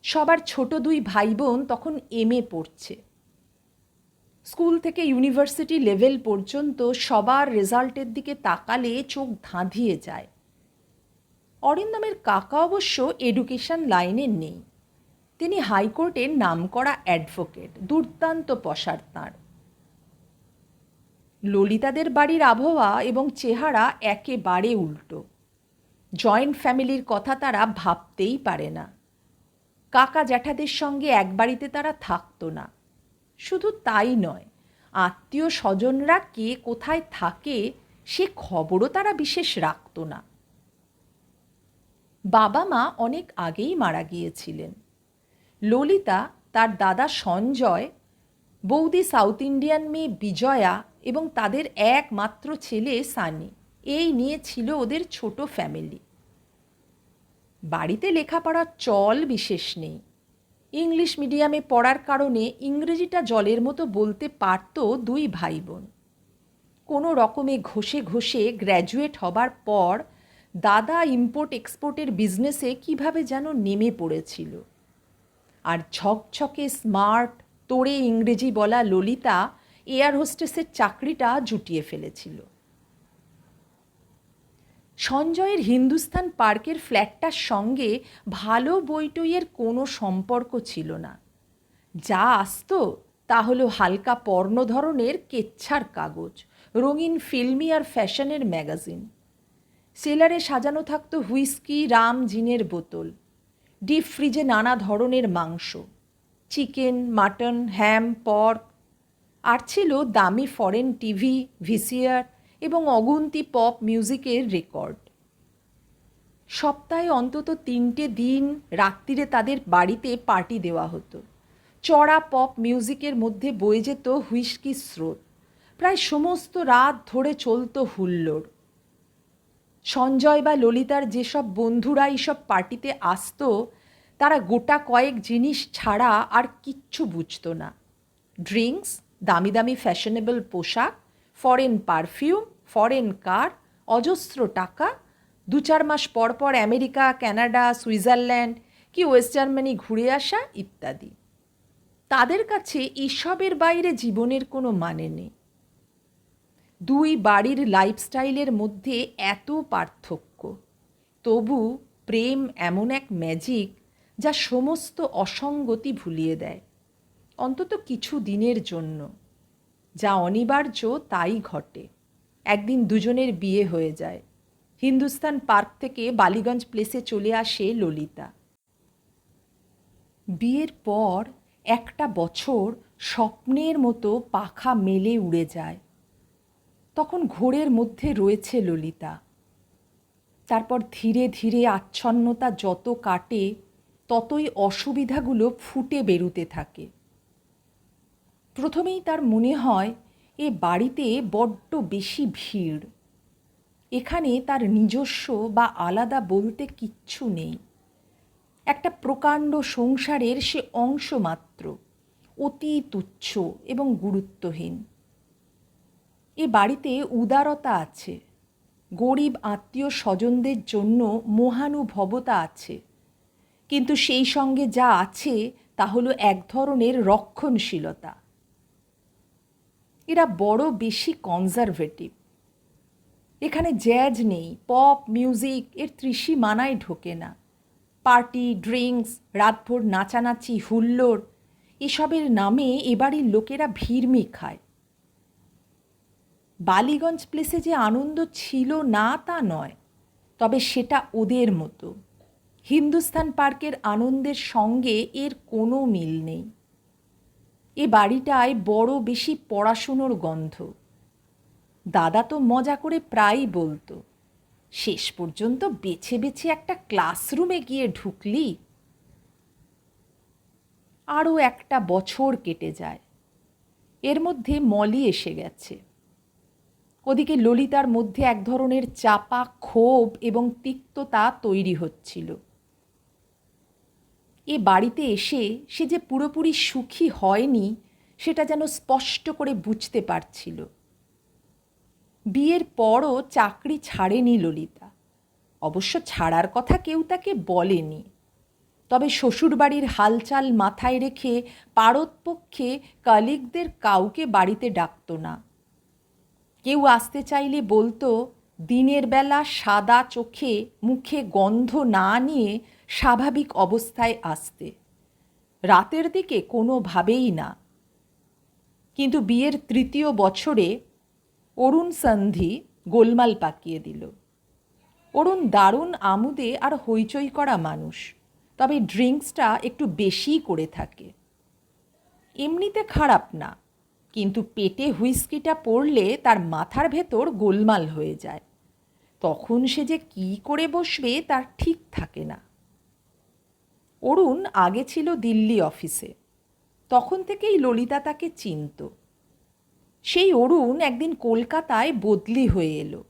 সবার ছোট 2 ভাই বোন তখন MA পড়ছে। স্কুল থেকে ইউনিভার্সিটি লেভেল পর্যন্ত সবার রেজাল্টের দিকে তাকালে চোখ ধাঁধিয়ে যায়। অরিন্দমের কাকা অবশ্য এডুকেশন লাইনে নেই। তিনি হাইকোর্টের নামকরা অ্যাডভোকেট, দুর্দান্ত পসার তাঁর। ললিতাদের বাড়ির আবহাওয়া এবং চেহারা একেবারে উল্টো। জয়েন্ট ফ্যামিলির কথা তারা ভাবতেই পারে না। কাকা জ্যাঠাদের সঙ্গে এক বাড়িতে তারা থাকতো না। শুধু তাই নয়, আত্মীয় স্বজনরা কে কোথায় থাকে সে খবরও তারা বিশেষ রাখত না। বাবা মা অনেক আগেই মারা গিয়েছিলেন। ললিতা, তার দাদা সঞ্জয়, বৌদি সাউথ ইন্ডিয়ান মেয়ে বিজয়া এবং তাদের একমাত্র ছেলে সানি, এই নিয়ে ছিল ওদের ছোট ফ্যামিলি। বাড়িতে লেখাপড়ার চল বিশেষ নেই। ইংলিশ মিডিয়ামে পড়ার কারণে ইংরেজিটা জলের মতো বলতে পারত 2 ভাই বোন। কোনো রকমে ঘষে ঘষে গ্র্যাজুয়েট হবার পর দাদা ইম্পোর্ট এক্সপোর্টের বিজনেসে কিভাবে যেন নেমে পড়েছিল। আর ঝকঝকে স্মার্ট তোড়ে ইংরেজি বলা ললিতা এয়ার হোস্টেসের চাকরিটা জুটিয়ে ফেলেছিল। সঞ্জয়ের হিন্দুস্তান পার্কের ফ্ল্যাটটার সঙ্গে ভালো বইটইয়ের কোনো সম্পর্ক ছিল না। যা আসতো তা হলো হালকা পর্ণ ধরনের কেচ্ছার কাগজ, রঙিন ফিল্মি আর ফ্যাশনের ম্যাগাজিন। সেলারে সাজানো থাকতো হুইস্কি, রাম, জিনের বোতল। ডিপ ফ্রিজে নানা ধরনের মাংস, চিকেন, মাটন, হ্যাম, পর্ক। আর ছিল দামি ফরেন টিভি, VCR এবং অগুন্তি পপ মিউজিকের রেকর্ড। সপ্তাহে অন্তত 3টে দিন রাত্রিরে তাদের বাড়িতে পার্টি দেওয়া হতো। চড়া পপ মিউজিকের মধ্যে বয়ে যেত হুইস্কির স্রোত। প্রায় সমস্ত রাত ধরে চলত হুল্লোড়। সঞ্জয় বা ললিতার যেসব বন্ধুরা এইসব পার্টিতে আসতো তারা গোটা কয়েক জিনিস ছাড়া আর কিচ্ছু বুঝতো না। ড্রিঙ্কস, দামি দামি ফ্যাশনেবল পোশাক, ফরেন পারফিউম, ফরেন কার, অজস্র টাকা, 2-4 মাস পর পর আমেরিকা, কানাডা, সুইজারল্যান্ড কি ওয়েস্ট জার্মানি ঘুরে আসা ইত্যাদি। তাদের কাছে এসবের বাইরে জীবনের কোনো মানে নেই। 2 বাড়ির লাইফস্টাইলের মধ্যে এত পার্থক্য, তবু প্রেম এমন এক ম্যাজিক যা সমস্ত অসঙ্গতি ভুলিয়ে দেয়, অন্তত কিছু দিনের জন্য। যা অনিবার্য তাই ঘটে। একদিন দুজনের বিয়ে হয়ে যায়। হিন্দুস্তান পার্ক থেকে বালিগঞ্জ প্লেসে চলে আসে ললিতা। বিয়ের পর একটা বছর স্বপ্নের মতো পাখা মেলে উড়ে যায়। তখন ঘোরের মধ্যে রয়েছে ললিতা। তারপর ধীরে ধীরে আচ্ছন্নতা যত কাটে ততই অসুবিধাগুলো ফুটে বেরুতে থাকে। প্রথমেই তার মনে হয় এ বাড়িতে বড্ড বেশি ভিড়। এখানে তার নিজস্ব বা আলাদা বলতে কিচ্ছু নেই। একটা প্রকাণ্ড সংসারের সে অংশ মাত্র, অতি তুচ্ছ এবং গুরুত্বহীন। এ বাড়িতে উদারতা আছে, গরিব আত্মীয় স্বজনদের জন্য মহানুভবতা আছে, কিন্তু সেই সঙ্গে যা আছে তা হলো এক ধরনের রক্ষণশীলতা। এরা বড় বেশি কনজারভেটিভ। এখানে জ্যাজ নেই, পপ মিউজিক এর ত্রিসীমানায় ঢোকে না। পার্টি, ড্রিঙ্কস, রাতভর নাচানাচি, হুল্লোড় এসবের নামে এবাড়ির লোকেরা ভিড়মি খায়। বালিগঞ্জ প্লেসে যে আনন্দ ছিল না তা নয়, তবে সেটা ওদের মতো। হিন্দুস্থান পার্কের আনন্দের সঙ্গে এর কোনো মিল নেই। এ বাড়িটায় বড় বেশি পড়াশুনোর গন্ধ। দাদা তো মজা করে প্রায়ই বলতো, শেষ পর্যন্ত বেছে বেছে একটা ক্লাসরুমে গিয়ে ঢুকলি। আরও একটা বছর কেটে যায়। এর মধ্যে মলি এসে গেছে। ওদিকে ললিতার মধ্যে এক ধরনের চাপা ক্ষোভ এবং তিক্ততা তৈরি হচ্ছিল। এ বাড়িতে এসে সে যে পুরোপুরি সুখী হয়নি সেটা যেন স্পষ্ট করে বুঝতে পারছিল। বিয়ের পরও চাকরি ছাড়েনি ললিতা। অবশ্য ছাড়ার কথা কেউ তাকে বলেনি, তবে শ্বশুরবাড়ির হালচাল মাথায় রেখে পারতপক্ষে কলিগদের কাউকে বাড়িতে ডাকত না। কেউ আসতে চাইলে বলতো দিনের বেলা সাদা চোখে মুখে গন্ধ না নিয়ে স্বাভাবিক অবস্থায় আসতে, রাতের দিকে কোনোভাবেই না। কিন্তু বিয়ের তৃতীয় বছরে অরুণ সন্ধি গোলমাল পাকিয়ে দিল। অরুণ দারুণ আমোদে আর হইচই করা মানুষ, তবে ড্রিঙ্কসটা একটু বেশিই করে থাকে। এমনিতে খারাপ না, কিন্তু পেটে হুইস্কিটা পড়লে তার মাথার ভেতর গোলমাল হয়ে যায়। তখন সে যে কী করে বসবে তার ঠিক থাকে না। অরুণ আগে ছিল দিল্লি অফিসে, তখন থেকেই ললিতা তাকে চিনত। সেই অরুণ একদিন কলকাতায় বদলি হয়ে এলো,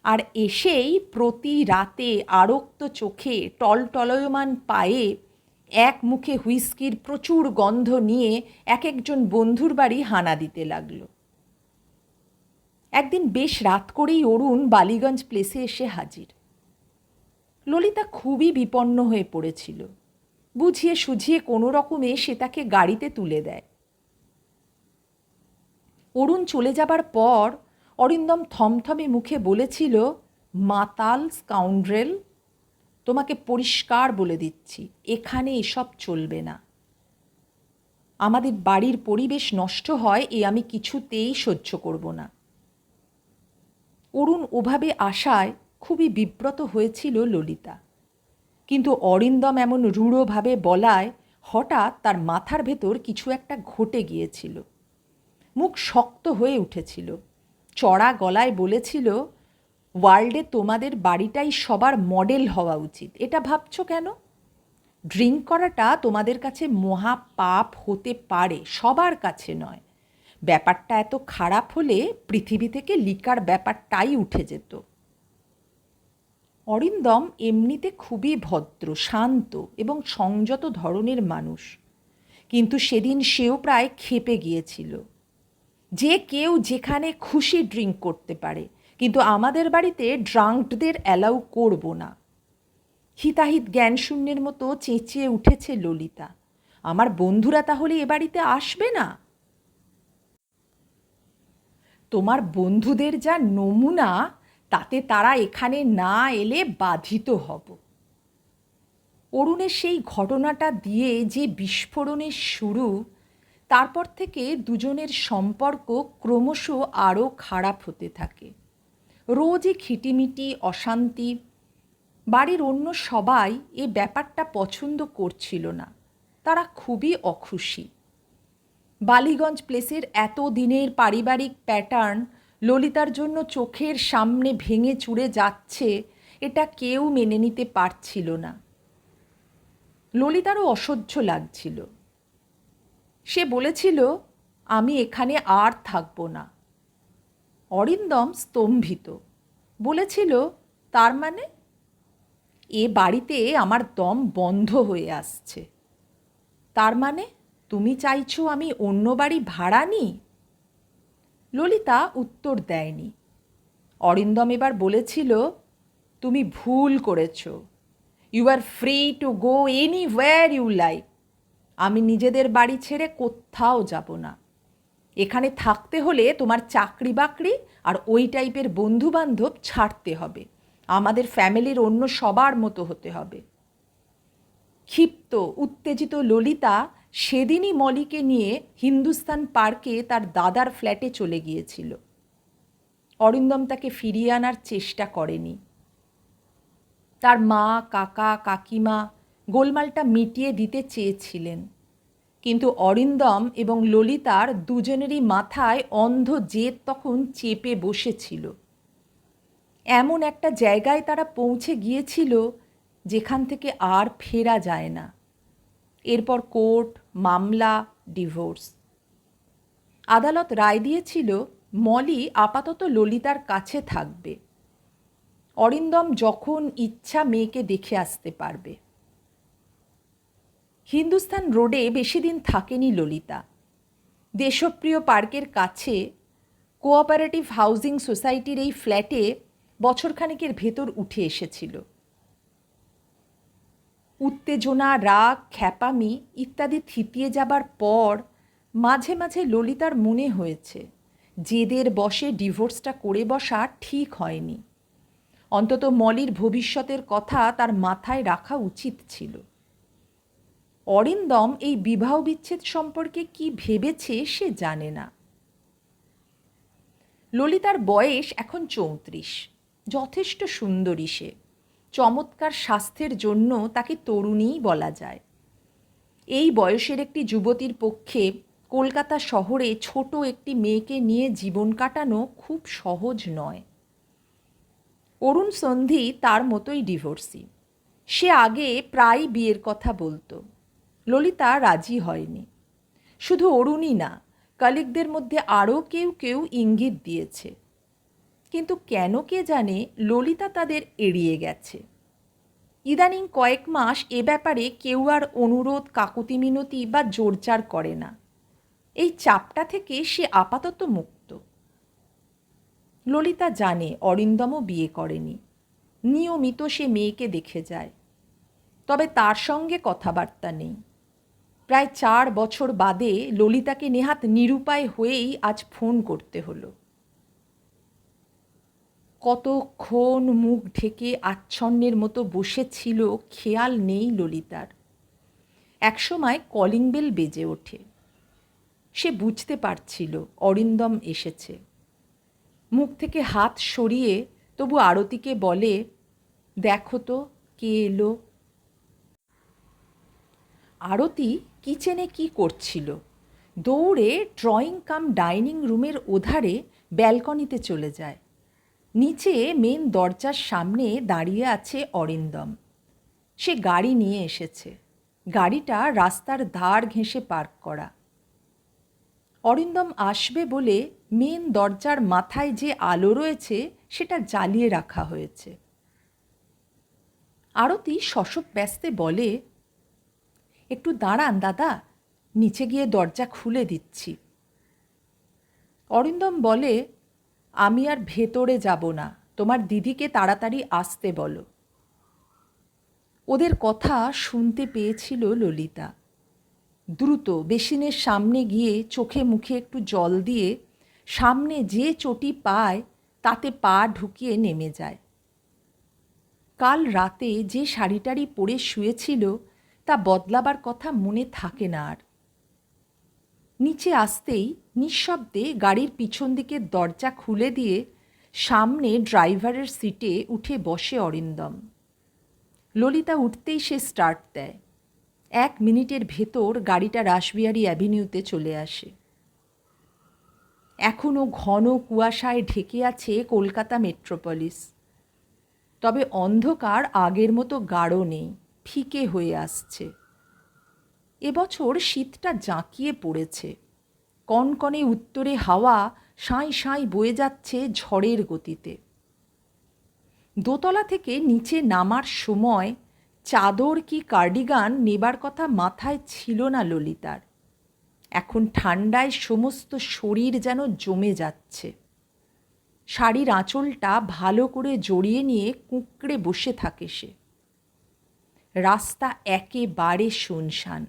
আর এসেই প্রতি রাতে আরক্ত চোখে টলটলয়মান পায়ে এক মুখে হুইস্কির প্রচুর গন্ধ নিয়ে এক একজন বন্ধুর বাড়ি হানা দিতে লাগল। একদিন বেশ রাত করেই অরুণ বালিগঞ্জ প্লেসে এসে হাজির। ললিতা খুবই বিপন্ন হয়ে পড়েছিল। বুঝিয়ে সুঝিয়ে কোনো রকমে সে তাকে গাড়িতে তুলে দেয়। অরুণ চলে যাবার পর অরিন্দম থমথমে মুখে বলেছিল, মাতাল স্কাউন্ড্রেল, তোমাকে পরিষ্কার বলে দিচ্ছি, এখানে এসব চলবে না। আমাদের বাড়ির পরিবেশ নষ্ট হয় এ আমি কিছুতেই সহ্য করব না। অরুণ ওভাবে আসায় খুবই বিব্রত হয়েছিল ললিতা, কিন্তু অরিন্দম এমন রূঢ়ভাবে বলায় হঠাৎ তার মাথার ভেতর কিছু একটা ঘটে গিয়েছিল। মুখ শক্ত হয়ে উঠেছিল, চড়া গলায় বলেছিল, ওয়ার্ল্ডে তোমাদের বাড়িটাই সবার মডেল হওয়া উচিত। এটা ভাবছো কেন? ড্রিঙ্ক করাটা তোমাদের কাছে মহা পাপ হতে পারে, সবার কাছে নয়। ব্যাপারটা এত খারাপ হলে পৃথিবী থেকে লিকার ব্যাপারটাই উঠে যেত। অরিন্দম এমনিতে খুবই ভদ্র, শান্ত এবং সংযত ধরনের মানুষ, কিন্তু সেদিন সেও প্রায় ক্ষেপে গিয়েছিল। যে কেউ যেখানে খুশি ড্রিঙ্ক করতে পারে, কিন্তু আমাদের বাড়িতে ড্রাঙ্কদের অ্যালাউ করব না। হিতাহিত জ্ঞানশূন্যের মতো চেঁচিয়ে উঠেছে ললিতা, আমার বন্ধুরা তাহলে এ বাড়িতে আসবে না? তোমার বন্ধুদের যা নমুনা, তাতে তারা এখানে না এলে বাধিত হব। অরুণের সেই ঘটনাটা দিয়ে যে বিস্ফোরণের শুরু, তারপর থেকে দুজনের সম্পর্ক ক্রমশ আরও খারাপ হতে থাকে। রোজই খিটিমিটি, অশান্তি। বাড়ির অন্য সবাই এ ব্যাপারটা পছন্দ করছিল না, তারা খুবই অখুশি। বালিগঞ্জ প্লেসের এত দিনের পারিবারিক প্যাটার্ন ললিতার জন্য চোখের সামনে ভেঙে চুরে যাচ্ছে, এটা কেউ মেনে নিতে পারছিল না। ললিতারও অসহ্য লাগছিল। সে বলেছিল, আমি এখানে আর থাকব না। অরিন্দম স্তম্ভিত। বলেছিল, তার মানে? এ বাড়িতে আমার দম বন্ধ হয়ে আসছে। তার মানে তুমি চাইছো আমি অন্য বাড়ি ভাড়া নিই? ললিতা উত্তর দেয়নি। অরিন্দম এবার বলেছিল, তুমি ভুল করেছ। You are free to go anywhere you like. আমি নিজেদের বাড়ি ছেড়ে কোথাও যাব না। এখানে থাকতে হলে তোমার চাকরি বাকরি আর ওই টাইপের বন্ধুবান্ধব ছাড়তে হবে। আমাদের ফ্যামিলির অন্য সবার মতো হতে হবে। ক্ষিপ্ত উত্তেজিত ললিতা সেদিনই মলিকে নিয়ে হিন্দুস্তান পার্কে তার দাদার ফ্ল্যাটে চলে গিয়েছিল। অরিন্দম তাকে ফিরিয়ে আনার চেষ্টা করেনি। তার মা, কাকা, কাকিমা গোলমালটা মিটিয়ে দিতে চেয়েছিলেন, কিন্তু অরিন্দম এবং ললিতার দুজনেরই মাথায় অন্ধ জেদ তখন চেপে বসেছিল। এমন একটা জায়গায় তারা পৌঁছে গিয়েছিল যেখান থেকে আর ফেরা যায় না। এরপর কোর্ট, মামলা, ডিভোর্স। আদালত রায় দিয়েছিল মলি আপাতত ললিতার কাছে থাকবে। অরিন্দম যখন ইচ্ছা মেয়েকে দেখে আসতে পারবে। হিন্দুস্তান রোডে বেশি দিন থাকেনি ললিতা। দেশপ্রিয় পার্কের কাছে কোঅপারেটিভ হাউজিং সোসাইটির এই ফ্ল্যাটে বছরখানেকের ভেতর উঠে এসেছিল। উত্তেজনা, রাগ, খ্যাপামি ইত্যাদি থিতিয়ে যাবার পর মাঝে মাঝে ললিতার মনে হয়েছে জেদের বশে ডিভোর্সটা করে বসা ঠিক হয়নি। অন্তত মলির ভবিষ্যতের কথা তার মাথায় রাখা উচিত ছিল। অরিন্দম এই বিবাহ বিচ্ছেদ সম্পর্কে কি ভেবেছে সে জানে না। ললিতার বয়স এখন 34। যথেষ্ট সুন্দরী সে। চমৎকার স্বাস্থ্যের জন্য তাকে তরুণীই বলা যায়। এই বয়সের একটি যুবতীর পক্ষে কলকাতা শহরে ছোট একটি মেয়েকে নিয়ে জীবন কাটানো খুব সহজ নয়। অরুণ সন্ধি তার মতোই ডিভোর্সি। সে আগে প্রায় বিয়ের কথা বলতো। ললিতা রাজি হয়নি। শুধু অরুণই না, কলিগদের মধ্যে আরও কেউ কেউ ইঙ্গিত দিয়েছে, কিন্তু কেন কে জানে ললিতা তাদের এড়িয়ে গেছে। ইদানিং কয়েক মাস এ ব্যাপারে কেউ আর অনুরোধ, কাকুতি মিনতি বা জোরজার করে না। এই চাপটা থেকে সে আপাতত মুক্ত। ললিতা জানে অরিন্দমও বিয়ে করেনি। নিয়মিত সে মেয়েকে দেখে যায়, তবে তার সঙ্গে কথাবার্তা নেই। প্রায় 4 বছর বাদে ললিতাকে নেহাত নিরুপায় হয়েই আজ ফোন করতে হলো। কতক্ষণ মুখ ঢেকে আচ্ছন্নের মতো বসেছিল খেয়াল নেই ললিতার। একসময় কলিং বেল বেজে ওঠে। সে বুঝতে পারছিল অরিন্দম এসেছে। মুখ থেকে হাত সরিয়ে তবু আরতিকে বলে, দেখো তো কে এলো। আরতি কিচেনে কি করছিল? দৌড়ে ড্রয়িং কাম ডাইনিং রুমের ওধারে ব্যালকনিতে চলে যায়। নিচে মেন দরজার সামনে দাঁড়িয়ে আছে অরিন্দম। সে গাড়ি নিয়ে এসেছে। গাড়িটা রাস্তার ধার ঘেঁষে পার্ক করা। অরিন্দম আসবে বলে মেন দরজার মাথায় যে আলো রয়েছে সেটা জ্বালিয়ে রাখা হয়েছে। আরতি শশব ব্যস্তে বলে, একটু দাঁড়ান দাদা, নিচে গিয়ে দরজা খুলে দিচ্ছি। অরিন্দম বলে, আমি আর ভেতরে যাব না, তোমার দিদিকে তাড়াতাড়ি আসতে বলো। ওদের কথা শুনতে পেয়েছিল ললিতা। দ্রুত বেসিনের সামনে গিয়ে চোখে মুখে একটু জল দিয়ে সামনে যে চটি পায় তাতে পা ঢুকিয়ে নেমে যায়। কাল রাতে যে শাড়িটারি পরে শুয়েছিল তা বদলাবার কথা মনে থাকে না আর। নিচে আসতেই নিঃশব্দে গাড়ির পিছন দিকের দরজা খুলে দিয়ে সামনে ড্রাইভারের সিটে উঠে বসে অরিন্দম। ললিতা উঠতেই সে স্টার্ট দেয়। 1 মিনিটের ভেতর গাড়িটা রাসবিহারী অ্যাভিনিউতে চলে আসে। এখনও ঘন কুয়াশায় ঢেকে আছে কলকাতা মেট্রোপলিস। তবে অন্ধকার আগের মতো গাঢ় নেই, ফিকে হয়ে আসছে। এবছর শীতটা জাঁকিয়ে পড়েছে। কনকনে উত্তরে হাওয়া সাঁই সাঁই বয়ে যাচ্ছে ঝড়ের গতিতে। দোতলা থেকে নিচে নামার সময় চাদর কি কার্ডিগান নেবার কথা মাথায় ছিল না ললিতার। এখন ঠান্ডায় সমস্ত শরীর যেন জমে যাচ্ছে। শাড়ির আঁচলটা ভালো করে জড়িয়ে নিয়ে কুঁকড়ে বসে থাকে সে। রাস্তা একেবারে শুনশান,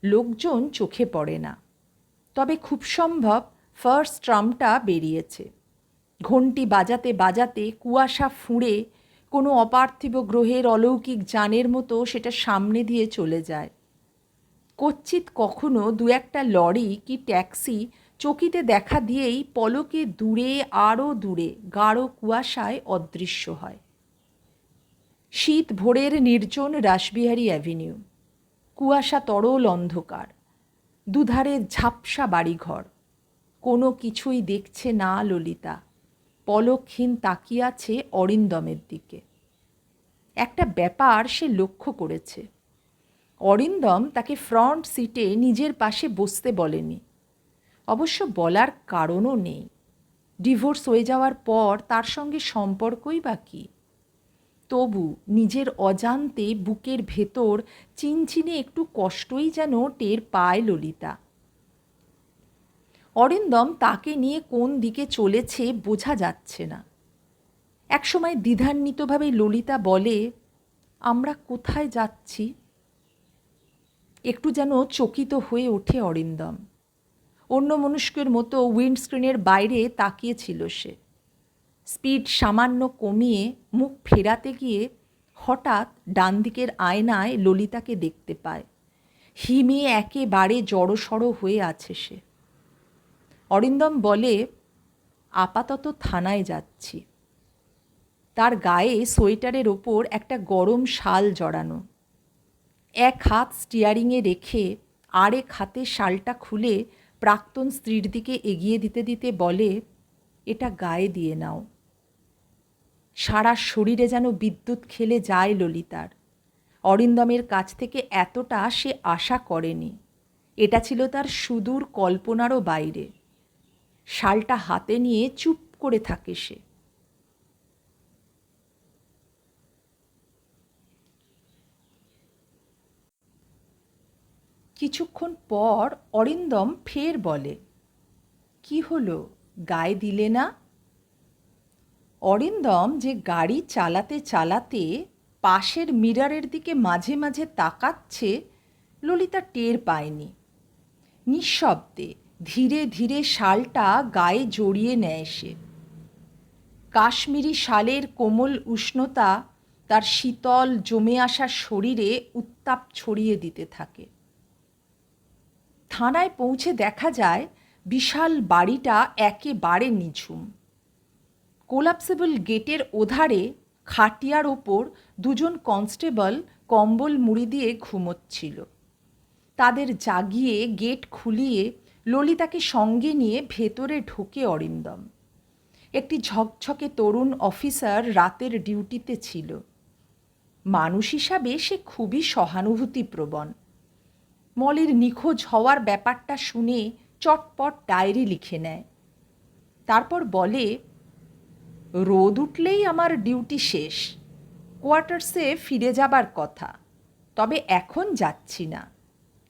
লোকজন চোখে পড়ে না। তবে খুব সম্ভব ফার্স্ট ট্রামটা বেরিয়েছে। ঘণ্টি বাজাতে বাজাতে কুয়াশা ফুঁড়ে কোনো অপার্থিব গ্রহের অলৌকিক যানের মতো সেটা সামনে দিয়ে চলে যায়। কচ্ছিৎ কখনো দু একটা লরি কি ট্যাক্সি চকিতে দেখা দিয়েই পলকে দূরে আরও দূরে গাঢ় কুয়াশায় অদৃশ্য হয়। শীত ভোরের নির্জন রাসবিহারী অ্যাভিনিউ, কুয়াশা তরল অন্ধকার, দুধারে ঝাপসা বাড়িঘর। কোনো কিছুই দেখছে না ললিতা, পলকহীন তাকিয়ে আছে অরিন্দমের দিকে। একটা ব্যাপার সে লক্ষ্য করেছে, অরিন্দম তাকে ফ্রন্ট সিটে নিজের পাশে বসতে বলেনি। অবশ্য বলার কারণও নেই, ডিভোর্স হয়ে যাওয়ার পর তার সঙ্গে সম্পর্কই বা কী। তবু নিজের অজান্তে বুকের ভেতর চিনচিনে একটু কষ্টই যেন টের পায় ললিতা। অরিন্দম তাকে নিয়ে কোন দিকে চলেছে বোঝা যাচ্ছে না। একসময় দ্বিধান্বিতভাবে ললিতা বলে, আমরা কোথায় যাচ্ছি? একটু যেন চকিত হয়ে ওঠে অরিন্দম। অন্যমনস্কের মতো উইন্ডস্ক্রিনের বাইরে তাকিয়েছিল সে। স্পিড সামান্য কমিয়ে মুখ ফেরাতে গিয়ে হঠাৎ ডান দিকের আয়নায় ললিতাকে দেখতে পায়। হিমে একেবারে জড়সড় হয়ে আছে সে। অরিন্দম বলে, আপাতত থানায় যাচ্ছি। তার গায়ে সোয়েটারের ওপর একটা গরম শাল জড়ানো। এক হাত স্টিয়ারিংয়ে রেখে আরেক হাতে শালটা খুলে প্রাক্তন স্ত্রীর দিকে এগিয়ে দিতে দিতে বলে, এটা গায়ে দিয়ে নাও। সারা শরীরে যেন বিদ্যুৎ খেলে যায় ললিতার। অরিন্দমের কাছ থেকে এতটা সে আশা করেনি। এটা ছিল তার সুদূর কল্পনারও বাইরে। শালটা হাতে নিয়ে চুপ করে থাকে সে। কিছুক্ষণ পর অরিন্দম ফের বলে, কি হলো, গায়ে দিলে না? অরিন্দম যে গাড়ি চালাতে চালাতে পাশের মিররের দিকে মাঝে মাঝে তাকাচ্ছে ললিতা টের পায়নি। নিঃশব্দে ধীরে ধীরে শালটা গায়ে জড়িয়ে নেয় সে। কাশ্মীরি শালের কোমল উষ্ণতা তার শীতল জমে আসা শরীরে উত্তাপ ছড়িয়ে দিতে থাকে। থানায় পৌঁছে দেখা যায় বিশাল বাড়িটা একেবারে নিঝুম। কোলাপসেবল গেটের ওধারে খাটিয়ার ওপর দুজন কনস্টেবল কম্বল মুড়ি দিয়ে ঘুমোচ্ছিল। তাদের জাগিয়ে গেট খুলিয়ে ললিতাকে সঙ্গে নিয়ে ভেতরে ঢোকে অরিন্দম। একটি ঝকঝকে তরুণ অফিসার রাতের ডিউটিতে ছিল। মানুষ হিসাবে সে খুবই সহানুভূতিপ্রবণ। মলির নিখোঁজ হওয়ার ব্যাপারটা শুনে চটপট ডায়েরি লিখে নেয়। তারপর বলে, রোদ উঠলেই আমার ডিউটি শেষ, কোয়ার্টার্সে ফিরে যাবার কথা, তবে এখন যাচ্ছি না।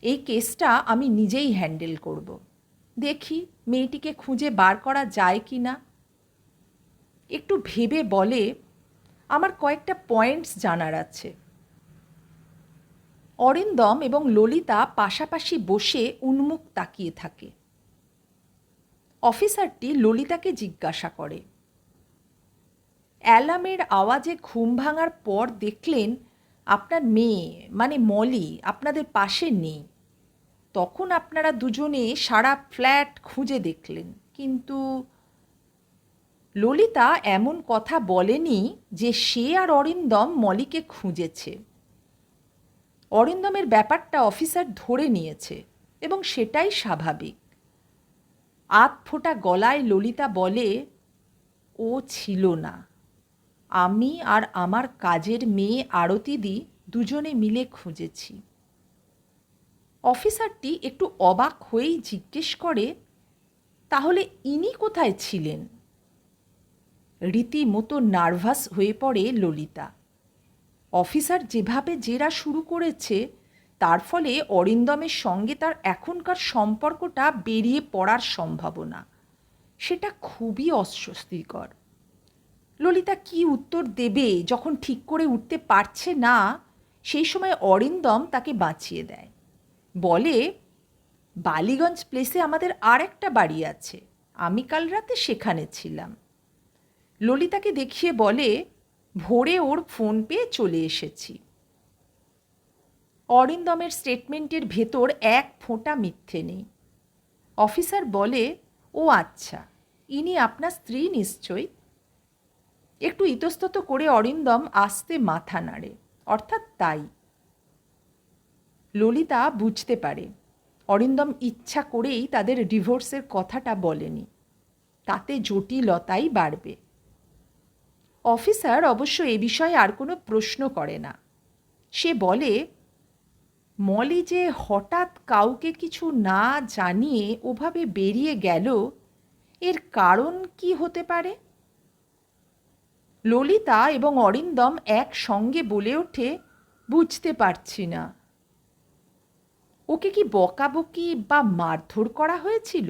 এই কেসটা আমি নিজেই হ্যান্ডেল করব। দেখি মেয়েটিকে খুঁজে বার করা যায় কি না। একটু ভেবে বলে, আমার কয়েকটা পয়েন্টস জানার আছে। অরিন্দম এবং ললিতা পাশাপাশি বসে উন্মুখ তাকিয়ে থাকে। অফিসারটি ললিতাকে জিজ্ঞাসা করে, অ্যালার্মের আওয়াজে ঘুম ভাঙার পর দেখলেন আপনার মেয়ে মানে মলি আপনাদের পাশে নেই। তখন আপনারা দুজনে সারা ফ্ল্যাট খুঁজে দেখলেন, কিন্তু ললিতা এমন কথা বলেনি যে সে আর অরিন্দম মলিকে খুঁজেছে। অরিন্দমের ব্যাপারটা অফিসার ধরে নিয়েছে এবং সেটাই স্বাভাবিক। আধফোঁটা গলায় ললিতা বলে, ও ছিল না, আমি আর আমার কাজের মেয়ে আরতিদি দুজনে মিলে খুঁজেছি। অফিসারটি একটু অবাক হয়েই জিজ্ঞেস করে, তাহলে ইনি কোথায় ছিলেন? রীতিমতো নার্ভাস হয়ে পড়ে ললিতা। অফিসার যেভাবে জেরা শুরু করেছে তার ফলে অরিন্দমের সঙ্গে তার এখনকার সম্পর্কটা বেরিয়ে পড়ার সম্ভাবনা, সেটা খুবই অস্বস্তিকর। ললিতা কি উত্তর দেবে যখন ঠিক করে উঠতে পারছে না, সেই সময় অরিন্দম তাকে বাঁচিয়ে দেয়। বলে, বালিগঞ্জ প্লেসে আমাদের আর একটা বাড়ি আছে, আমি কাল রাতে সেখানে ছিলাম। ললিতাকে দেখিয়ে বলে, ভোরে ওর ফোন পেয়ে চলে এসেছি। অরিন্দমের স্টেটমেন্টের ভেতর এক ফোঁটা মিথ্যে নেই। অফিসার বলে, ও আচ্ছা, ইনি আপনার স্ত্রী নিশ্চয়ই। একটু ইতস্তত করে অরিন্দম আস্তে মাথা নাড়ে, অর্থাৎ তাই। ললিতা বুঝতে পারে অরিন্দম ইচ্ছা করেই তাদের ডিভোর্সের কথাটা বলেনি, তাতে জটিলতাই বাড়বে। অফিসার অবশ্য এ বিষয়ে আর কোনো প্রশ্ন করে না। সে বলে, মলি যে হঠাৎ কাউকে কিছু না জানিয়ে ওভাবে বেরিয়ে গেল, এর কারণ কি হতে পারে? ললিতা এবং অরিন্দম একসঙ্গে বলে ওঠে, বুঝতে পারছি না। ওকে কি বকাবকি বা মারধর করা হয়েছিল?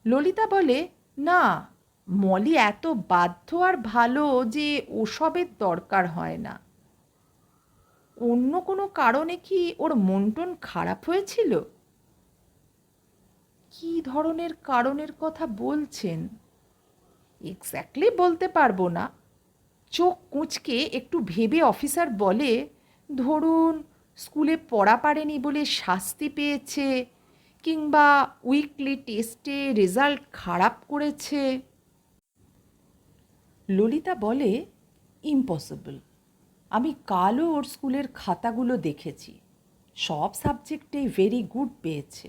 ললিতা বলে, না, মলি এত বাধ্য আর ভালো যে ওসবের দরকার হয় না। অন্য কোনো কারণে কি ওর মন টন খারাপ হয়েছিল? কি ধরনের কারণের কথা বলছেন? এক্স্যাক্টলি বলতে পারবো না। চোখ কুঁচকে একটু ভেবে অফিসার বলে, ধরুন স্কুলে পড়া পারেনি বলে শাস্তি পেয়েছে, কিংবা উইকলি টেস্টে রেজাল্ট খারাপ করেছে। ললিতা বলে, ইম্পসিবল। আমি কালও ওর স্কুলের খাতাগুলো দেখেছি, সব সাবজেক্টেই ভেরি গুড পেয়েছে।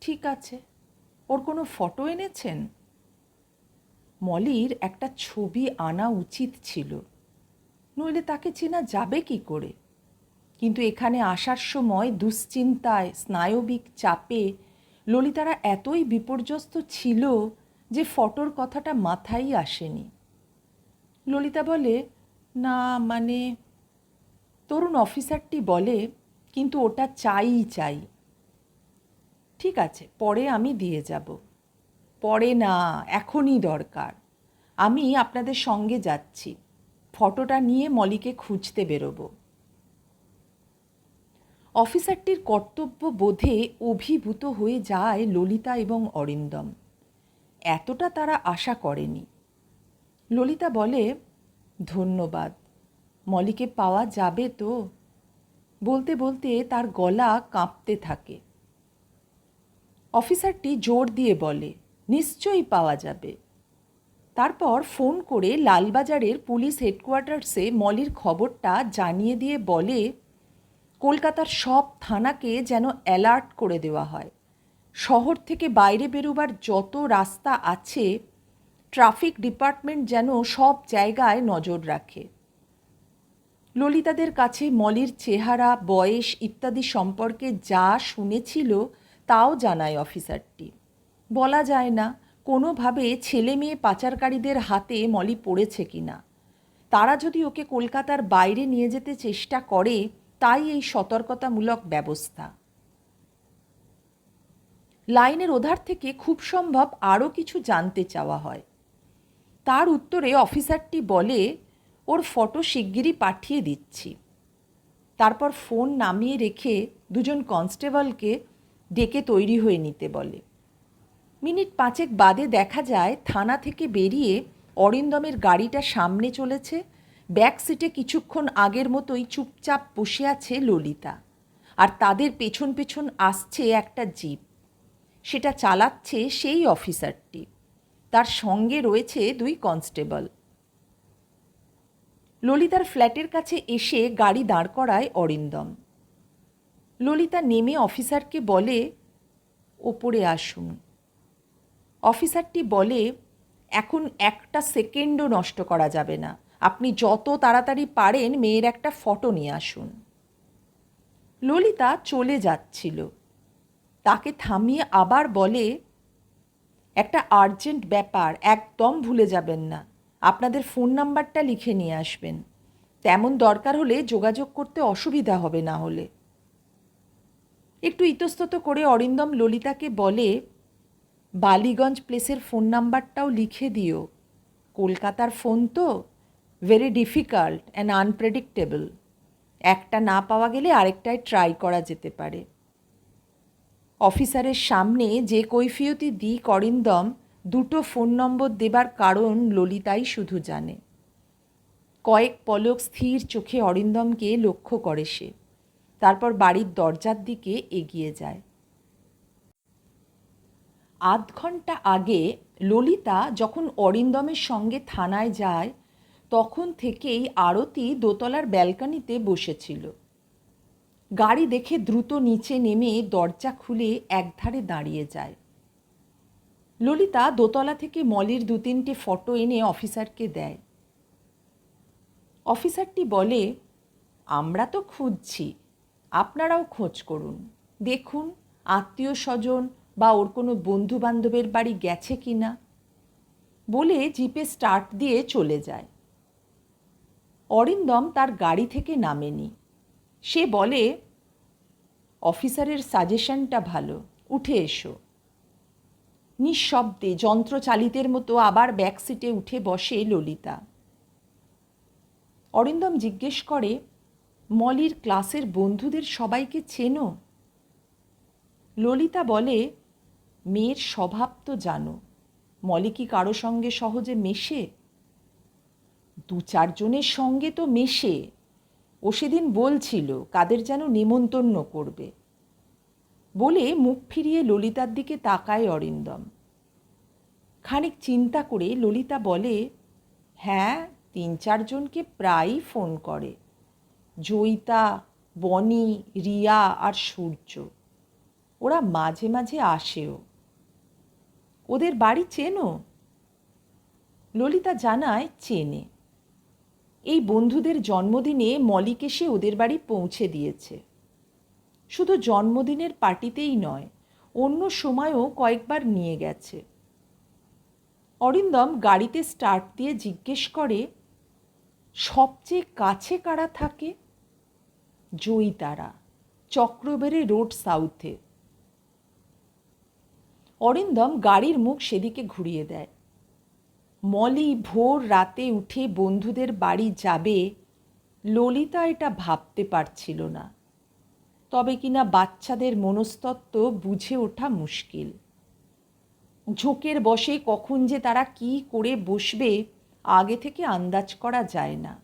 ঠিক আছে, ওর কোনো ফটো এনেছেন? মলির একটা ছবি আনা উচিত ছিল, নইলে তাকে চেনা যাবে কি করে? কিন্তু এখানে আসার সময় দুশ্চিন্তায়, স্নায়বিক চাপে ললিতারা এতই বিপর্যস্ত ছিল যে ফটোর কথাটা মাথায় আসেনি। ললিতা বলে, না মানে। তরুণ অফিসারটি বলে, কিন্তু ওটা চাই। ঠিক আছে, পরে আমি দিয়ে যাব। পরে না, এখনই দরকার। আমি আপনাদের সঙ্গে যাচ্ছি, ফটোটা নিয়ে মলিকে খুঁজতে বেরোবো। অফিসারটির কর্তব্য বোধে অভিভূত হয়ে যায় ললিতা এবং অরিন্দম। এতটা তারা আশা করেনি। ললিতা বলে, ধন্যবাদ, মলিকে পাওয়া যাবে তো? বলতে বলতে তার গলা কাঁপতে থাকে। অফিসারটি জোর দিয়ে বলে, নিশ্চয়ই পাওয়া যাবে। তারপর ফোন করে লালবাজারের পুলিশ হেডকোয়ার্টার্সে মলির খবরটা জানিয়ে দিয়ে বলে, কলকাতার সব থানাকে যেন অ্যালার্ট করে দেওয়া হয়। শহর থেকে বাইরে বেরোবার যত রাস্তা আছে, ট্রাফিক ডিপার্টমেন্ট যেন সব জায়গায় নজর রাখে। ললিতাদের কাছে মলির চেহারা, বয়স ইত্যাদি সম্পর্কে যা শুনেছিল তাও জানায় অফিসারটি। বলা যায় না কোনোভাবে ছেলে মেয়ে পাচারকারীদের হাতে মলি পড়েছে কিনা। তারা যদি ওকে কলকাতার বাইরে নিয়ে যেতে চেষ্টা করে, তাই এই সতর্কতামূলক ব্যবস্থা। লাইনের ওধার থেকে খুব সম্ভব আরও কিছু জানতে চাওয়া হয়। তার উত্তরে অফিসারটি বলে, ওর ফটো শিগগিরই পাঠিয়ে দিচ্ছি। তারপর ফোন নামিয়ে রেখে দুজন কনস্টেবলকে ডেকে তৈরি হয়ে নিতে বলে। মিনিট 5 বাদে দেখা যায় থানা থেকে বেরিয়ে অরিন্দমের গাড়িটা সামনে চলেছে। ব্যাক সিটে কিছুক্ষণ আগের মতোই চুপচাপ বসে আছে ললিতা, আর তাদের পেছন পেছন আসছে একটা জিপ। সেটা চালাচ্ছে সেই অফিসারটি, তার সঙ্গে রয়েছে 2 কনস্টেবল। ললিতার ফ্ল্যাটের কাছে এসে গাড়ি দাঁড় করায় অরিন্দম। ললিতা নেমে অফিসারকে বলে, ওপরে আসুন। অফিসারটি বলে, এখন একটা সেকেন্ডও নষ্ট করা যাবে না, আপনি যত তাড়াতাড়ি পারেন মেয়ের একটা ফটো নিয়ে আসুন। ললিতা চলে যাচ্ছিল। তাকে থামিয়ে আবার বলে, একটা আর্জেন্ট ব্যাপার, একদম ভুলে যাবেন না। আপনাদের ফোন নাম্বারটা লিখে নিয়ে আসবেন, তেমন দরকার হলে যোগাযোগ করতে অসুবিধা হবে না হলে। একটু ইতস্তত করে অরিন্দম ললিতাকে বলে, বালিগঞ্জ প্লেসের ফোন নাম্বারটাও লিখে দিও। কলকাতার ফোন তো ভেরি ডিফিকাল্ট অ্যান্ড আনপ্রেডিক্টেবল। একটা না পাওয়া গেলে আরেকটায় ট্রাই করা যেতে পারে। অফিসারের সামনে যে কৈফিয়তি দিক অরিন্দম দুটো ফোন নম্বর দেবার কারণ ললিতাই শুধু জানে। কয়েক পলক স্থির চোখে অরিন্দমকে লক্ষ্য করে সে। তারপর বাড়ির দরজার দিকে এগিয়ে যায়। আধ ঘন্টা আগে ললিতা যখন অরিন্দমের সঙ্গে থানায় যায়, তখন থেকেই আরতি দোতলার ব্যালকনিতে বসেছিল। গাড়ি দেখে দ্রুত নিচে নেমে দরজা খুলে একধারে দাঁড়িয়ে যায়। ললিতা দোতলা থেকে মলির 2-3টে ফটো এনে অফিসারকে দেয়। অফিসারটি বলে, আমরা তো খুঁজছি, আপনারাও খোঁজ করুন, দেখুন আত্মীয় স্বজন বা ওর কোনো বন্ধু বান্ধবের বাড়ি গেছে কি না, বলে জিপে স্টার্ট দিয়ে চলে যায়। অরিন্দম তার গাড়ি থেকে নামেনি। সে বলে, অফিসারের সাজেশনটা ভালো, উঠে এসো। নিঃশব্দে যন্ত্রচালিতের মতো আবার ব্যাক সিটে উঠে বসে ললিতা। অরিন্দম জিজ্ঞেস করে, মলির ক্লাসের বন্ধুদের সবাইকে চেনো? ললিতা বলে, মেয়ের স্বভাব তো জানো, মলি কি কারো সঙ্গে সহজে মেশে? 2-4 জনের সঙ্গে তো মেশে। ও সেদিন বলছিল কাদের যেন নেমন্তন্ন করবে। বলে মুখ ফিরিয়ে ললিতার দিকে তাকায় অরিন্দম। খানিক চিন্তা করে ললিতা বলে, হ্যাঁ, 3-4 জনকে প্রায়ই ফোন করে। জয়িতা, বনি, রিয়া আর সূর্য। ওরা মাঝে মাঝে আসেও। ওদের বাড়ি চেনো? ললিতা জানায় চেনে। এই বন্ধুদের জন্মদিনে মলিকে সে ওদের বাড়ি পৌঁছে দিয়েছে। শুধু জন্মদিনের পার্টিতেই নয়, অন্য সময়ও কয়েকবার নিয়ে গেছে। অরিন্দম গাড়িতে স্টার্ট দিয়ে জিজ্ঞেস করে, সবচেয়ে কাছে কারা থাকে? জয়িতারা, চক্রবেড়ে রোড সাউথে। অরিন্দম গাড়ির মুখ সেদিকে ঘুরিয়ে দেয়। মলি ভোর রাতে উঠে বন্ধুদের বাড়ি যাবে, ললিতা এটা ভাবতে পারছিল না। তবে কিনা বাচ্চাদের মনস্তত্ত্ব বুঝে ওঠা মুশকিল। ঝোঁকের বশে কখন যে তারা কি করে বসবে আগে থেকে আন্দাজ করা যায় না।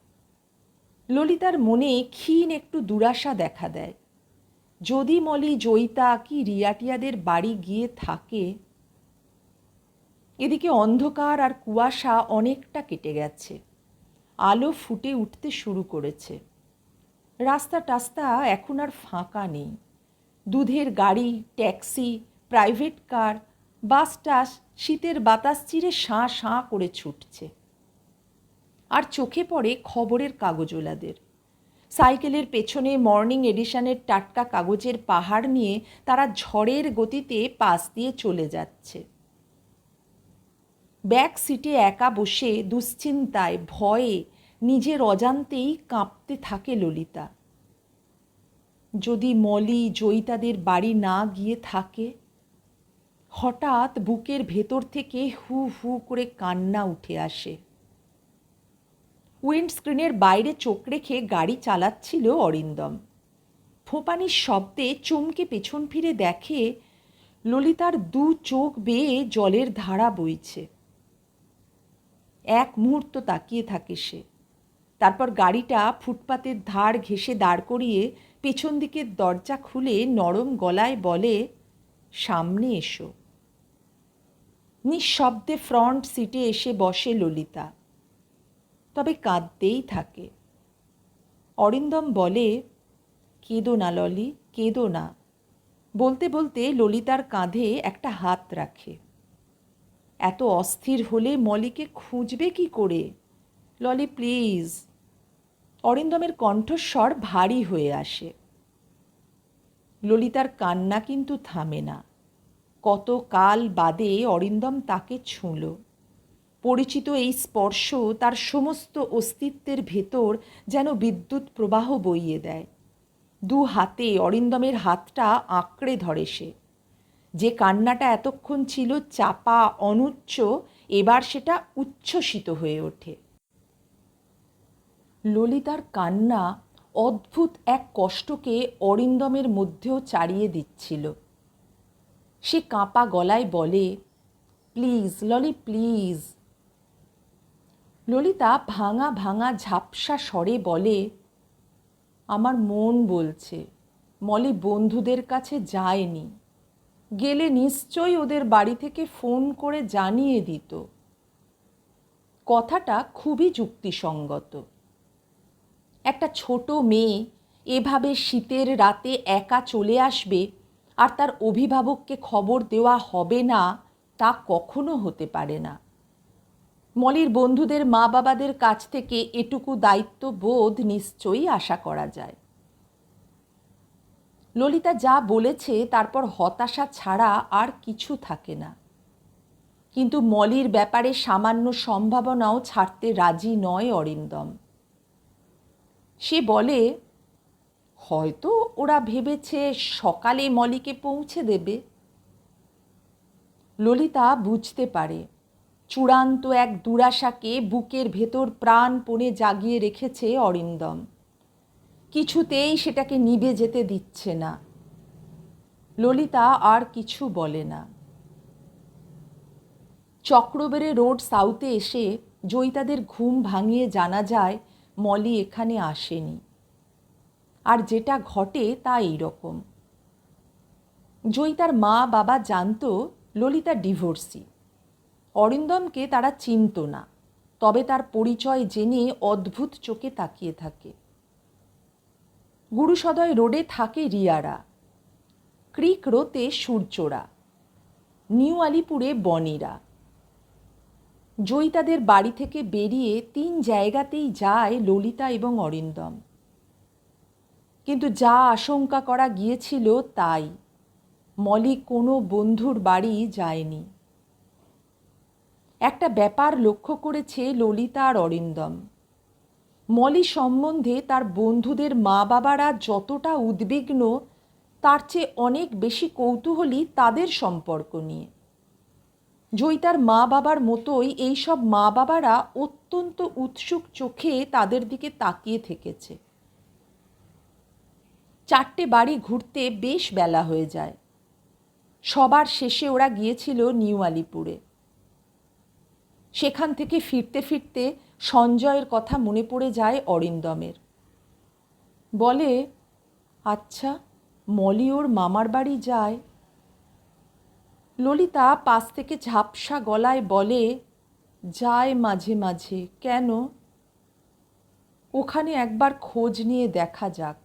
ললিতার মনে ক্ষীণ একটু দুরাশা দেখা দেয়। যদি মলি, জয়িতা কি রিয়াটিয়াদের বাড়ি গিয়ে থাকে। এদিকে অন্ধকার আর কুয়াশা অনেকটা কেটে গেছে। আলো ফুটে উঠতে শুরু করেছে। রাস্তা টাস্তা এখন আর ফাঁকা নেই। দুধের গাড়ি, ট্যাক্সি, প্রাইভেট কার, বাস টাস শীতের বাতাস চিরে শাঁ শাঁ করে ছুটছে। আর চোখে পড়ে খবরের কাগজওয়ালাদের। সাইকেলের পেছনে মর্নিং এডিশনের টাটকা কাগজের পাহাড় নিয়ে তারা ঝড়ের গতিতে পাশ দিয়ে চলে যাচ্ছে। ব্যাক সিটে একা বসে দুশ্চিন্তায়, ভয়ে, নিজের অজান্তেই কাঁপতে থাকে ললিতা। যদি মলি, জয়িতাদের বাড়ি না গিয়ে থাকে। হঠাৎ বুকের ভেতর থেকে হু হু করে কান্না উঠে আসে। উইন্ডস্ক্রিনের বাইরে চোখ রেখে গাড়ি চালাচ্ছিল অরিন্দম। ফোঁপানির শব্দে চমকে পেছন ফিরে দেখে ললিতার 2 চোখ বেয়ে জলের ধারা বইছে। এক মুহূর্ত তাকিয়ে থাকে সে। তারপর গাড়িটা ফুটপাতের ধার ঘেঁষে দাঁড় করিয়ে পেছন দিকের দরজা খুলে নরম গলায় বলে, সামনে এসো। নিঃশব্দে ফ্রন্ট সিটে এসে বসে ললিতা। তবে কাঁদতেই থাকে। অরিন্দম বলে, কেঁদো না ললি, কেঁদো না। বলতে বলতে ললিতার কাঁধে একটা হাত রাখে। এত অস্থির হলে মলিকে খুঁজবে কি করে? ললি প্লিজ। অরিন্দমের কণ্ঠস্বর ভারী হয়ে আসে। ললিতার কান্না কিন্তু থামে না। কত কাল বাদে অরিন্দম তাকে ছুঁল। পরিচিত এই স্পর্শ তার সমস্ত অস্তিত্বের ভেতর যেন বিদ্যুৎ প্রবাহ বইয়ে দেয়। দু হাতে অরিন্দমের হাতটা আঁকড়ে ধরে সে। যে কান্নাটা এতক্ষণ ছিল চাপা, অনুচ্চ, এবার সেটা উচ্ছ্বসিত হয়ে ওঠে। ললিতার কান্না অদ্ভুত এক কষ্টকে অরিন্দমের মধ্যেও চাড়িয়ে দিচ্ছিল। সে কাঁপা গলায় বলে, প্লিজ ললি, প্লিজ। ললিতা ভাঙা ভাঙা ঝাপসা স্বরে বলে, আমার মন বলছে মলি বন্ধুদের কাছে যায়নি, গেলে নিশ্চয়ই ওদের বাড়ি থেকে ফোন করে জানিয়ে দিত। কথাটা খুবই যুক্তিসঙ্গত। একটা ছোট মেয়ে এভাবে শীতের রাতে একা চলে আসবে আর তার অভিভাবককে খবর দেওয়া হবে না, তা কখনো হতে পারে না। মলির বন্ধুদের মা বাবাদের কাছ থেকে এটুকু দায়িত্ববোধ নিশ্চয়ই আশা করা যায়। ললিতা যা বলেছে তারপর হতাশা ছাড়া আর কিছু থাকে না। কিন্তু মলির ব্যাপারে সামান্য সম্ভাবনাও ছাড়তে রাজি নয় অরিন্দম। সে বলে, হয়তো ওরা ভেবেছে সকালে মলিকে পৌঁছে দেবে। ললিতা বুঝতে পারে চূড়ান্ত এক দুরাশাকে বুকের ভেতর প্রাণপণে জাগিয়ে রেখেছে অরিন্দম। কিছুতেই সেটাকে নিভে যেতে দিচ্ছে না। ললিতা আর কিছু বলে না। চক্রবেড়ে রোড সাউথে এসে জয়িতাদের ঘুম ভাঙিয়ে জানা যায় মলি এখানে আসেনি। আর যেটা ঘটে তা এইরকম। জয়িতার মা বাবা জানতো ললিতা ডিভোর্সি। অরিন্দমকে তারা চিনত না, তবে তার পরিচয় জেনে অদ্ভুত চোখে তাকিয়ে থাকে। গুরুসদয় রোডে থাকে রিয়ারা, ক্রিক রোতে সূর্যরা, নিউ আলিপুরে বনিরা। জয়িতাদের বাড়ি থেকে বেরিয়ে 3 জায়গাতেই যায় ললিতা এবং অরিন্দম। কিন্তু যা আশঙ্কা করা গিয়েছিল তাই, মলি কোনো বন্ধুর বাড়ি যায়নি। একটা ব্যাপার লক্ষ্য করেছে ললিতা আর অরিন্দম। মলি সম্বন্ধে তার বন্ধুদের মা বাবারা যতটা উদ্বিগ্ন, তার চেয়ে অনেক বেশি কৌতূহলী তাদের সম্পর্ক নিয়ে। জয়িতার মা বাবার মতোই এইসব মা বাবারা অত্যন্ত উৎসুক চোখে তাদের দিকে তাকিয়ে থেকেছে। 4টে বাড়ি ঘুরতে বেশ বেলা হয়ে যায়। সবার শেষে ওরা গিয়েছিল নিউ আলিপুরে। সেখান থেকে ফিরতে ফিরতে সঞ্জয়ের কথা মনে পড়ে যায় অরিন্দমের। বলে, আচ্ছা মলি ওর মামার বাড়ি যায়? ললিতা পাশ থেকে ঝাপসা গলায় বলে, যায় মাঝে মাঝে, কেন? ওখানে একবার খোঁজ নিয়ে দেখা যাক।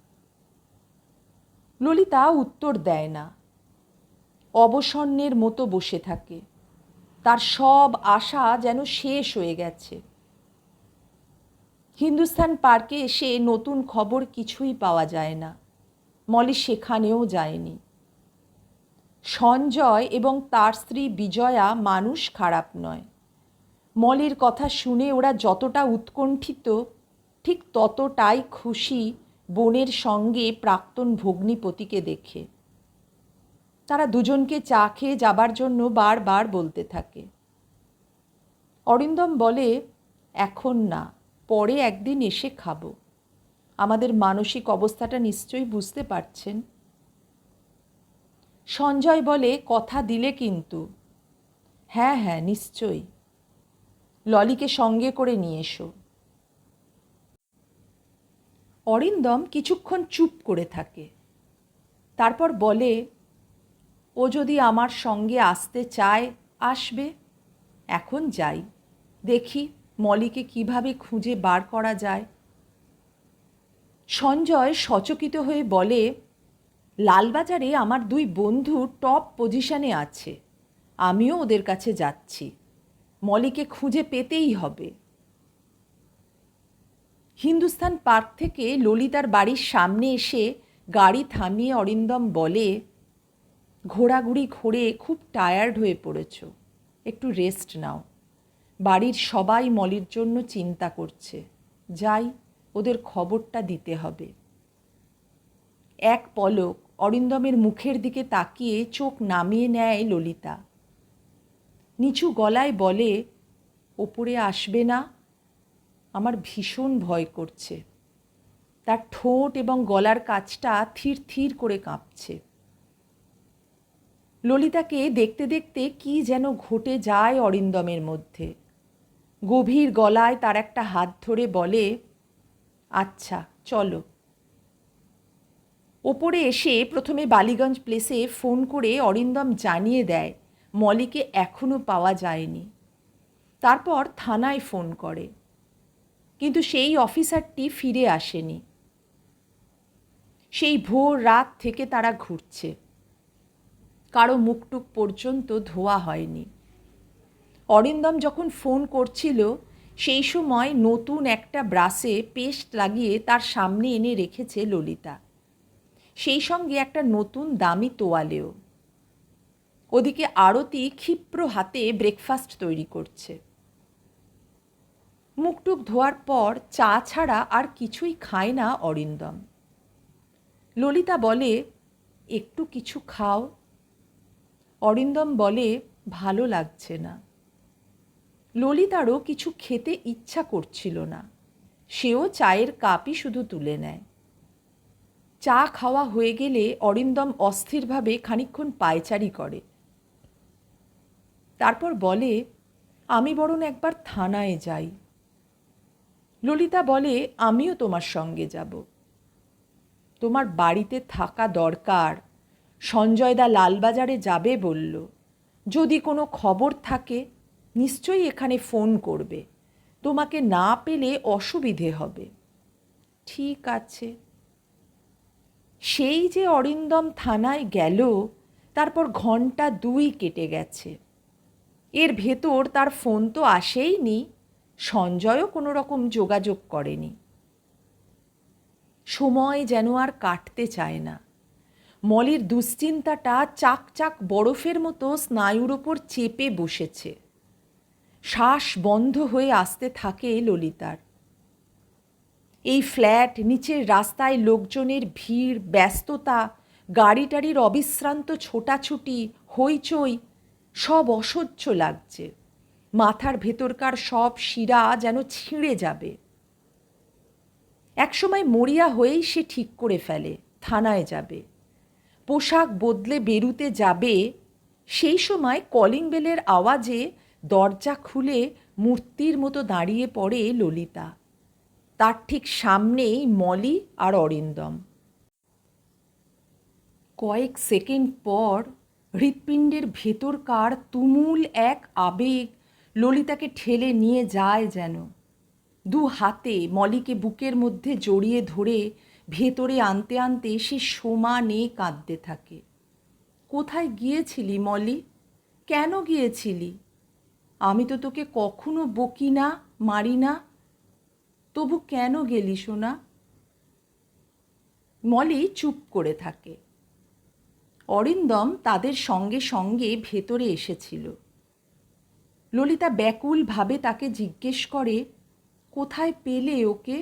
ললিতা উত্তর দেয় না। অবসন্নের মতো বসে থাকে। তার সব আশা যেন শেষ হয়ে গেছে। হিন্দুস্থান পার্কে এসে নতুন খবর কিছুই পাওয়া যায় না। মলি সেখানেও যায়নি। সঞ্জয় এবং তার স্ত্রী বিজয়া মানুষ খারাপ নয়। মলির কথা শুনে ওরা যতটা উৎকণ্ঠিত, ঠিক ততটাই খুশি বোনের সঙ্গে প্রাক্তন ভগ্নিপতিকে দেখে। তারা দুজনকে চা খেয়ে যাবার জন্য বারবার বলতে থাকে। অরিন্দম বলে, এখন না, পরে একদিন এসে খাবো। আমাদের মানসিক অবস্থাটা নিশ্চয়ই বুঝতে পারছেন। সঞ্জয় বলে, কথা দিলে কিন্তু? হ্যাঁ হ্যাঁ, নিশ্চয়ই। ললিকে সঙ্গে করে নিয়ে এসো। অরিন্দম কিছুক্ষণ চুপ করে থাকে। তারপর বলে, ও যদি আমার সঙ্গে আসতে চায় আসবে। এখন যাই, দেখি মলিকে কিভাবে খুঁজে বার করা যায়। সঞ্জয় সচকিত হয়ে বলে, লালবাজারে আমার 2 বন্ধু টপ পজিশনে আছে, আমিও ওদের কাছে যাচ্ছি। মলিকে খুঁজে পেতেই হবে। হিন্দুস্থান পার্ক থেকে ললিতার বাড়ির সামনে এসে গাড়ি থামিয়ে অরিন্দম বলে, ঘোরাঘুরি ঘোরে খুব টায়ার্ড হয়ে পড়েছ, একটু রেস্ট নাও। বাড়ির সবাই মলির জন্য চিন্তা করছে, যাই ওদের খবরটা দিতে হবে। এক পলক অরিন্দমের মুখের দিকে তাকিয়ে চোখ নামিয়ে নেয় ললিতা। নিচু গলায় বলে, ওপরে আসবে না? আমার ভীষণ ভয় করছে। তার ঠোঁট এবং গলার কাছটা থির থির করে কাঁপছে। ললিতাকে দেখতে দেখতে কি যেন ঘটে যায় অরিন্দমের মধ্যে। গভীর গলায় তার একটা হাত ধরে বলে, আচ্ছা চলো। ওপরে এসে প্রথমে বালিগঞ্জ প্লেসে ফোন করে অরিন্দম জানিয়ে দেয় মলিকে এখনও পাওয়া যায়নি। তারপর থানায় ফোন করে, কিন্তু সেই অফিসারটি ফিরে আসেনি। সেই ভোর রাত থেকে তারা ঘুরছে, কারো মুখটুক পর্যন্ত ধোয়া হয়নি। অরিন্দম যখন ফোন করছিল সেই সময় নতুন একটা ব্রাশে পেস্ট লাগিয়ে তার সামনে এনে রেখেছে ললিতা, সেই সঙ্গে একটা নতুন দামি তোয়ালেও। ওদিকে আরতি ক্ষিপ্র হাতে ব্রেকফাস্ট তৈরি করছে। মুখটুক ধোয়ার পর চা ছাড়া আর কিছুই খায় না অরিন্দম। ললিতা বলে, একটু কিছু খাও। অরিন্দম বলে, ভালো লাগছে না। ললিতারও কিছু খেতে ইচ্ছা করছিল না, সেও চায়ের কাপই শুধু তুলে নেয়। চা খাওয়া হয়ে গেলে অরিন্দম অস্থিরভাবে খানিকক্ষণ পায়চারি করে। তারপর বলে, আমি বরং একবার থানায় যাই। ললিতা বলে, আমিও তোমার সঙ্গে যাব। তোমার বাড়িতে থাকা দরকার। সঞ্জয়দা লালবাজারে যাবে বলল, যদি কোনো খবর থাকে নিশ্চয়ই এখানে ফোন করবে, তোমাকে না পেলে অসুবিধে হবে। ঠিক আছে। সেই যে অরিন্দম থানায় গেল, তারপর ঘন্টা 2 কেটে গেছে। এর ভেতর তার ফোন তো আসেইনি, সঞ্জয়ও কোনো রকম যোগাযোগ করেনি। সময় যেন আর কাটতে চায় না। মলির দুশ্চিন্তাটা চাক চাক বরফের মতো স্নায়ুর ওপর চেপে বসেছে। শ্বাস বন্ধ হয়ে আসতে থাকে ললিতার। এই ফ্ল্যাট, নিচের রাস্তায় লোকজনের ভিড়, ব্যস্ততা, গাড়ি টাড়ির অবিশ্রান্ত ছোটাছুটি, হইচই, সব অসহ্য লাগছে। মাথার ভেতরকার সব শিরা যেন ছিঁড়ে যাবে। একসময় মরিয়া হয়েই সে ঠিক করে ফেলে থানায় যাবে। পোশাক বদলে বেরুতে যাবে, সেই সময় কলিং বেলের আওয়াজে দরজা খুলে মূর্তির মতো দাঁড়িয়ে পড়ে ললিতা। তার ঠিক সামনেই মলি আর অরিন্দম। কয়েক সেকেন্ড পর হৃৎপিণ্ডের ভেতরকার তুমুল এক আবেগ ললিতাকে ঠেলে নিয়ে যায় যেন। দু হাতে মলিকে বুকের মধ্যে জড়িয়ে ধরে ভেতরে আনতে আনতে সে সমানে কাঁদতে থাকে। কোথায় গিয়েছিলি মলি? কেন গিয়েছিলি? আমি তো তোকে কখনো বকি না, মারি না, তবু কেন গেলি সোনা? মলি চুপ করে থাকে। অরিন্দম তাদের সঙ্গে সঙ্গে ভেতরে এসেছিল। ললিতা ব্যাকুলভাবে তাকে জিজ্ঞেস করে, কোথায় পেলে ওকে?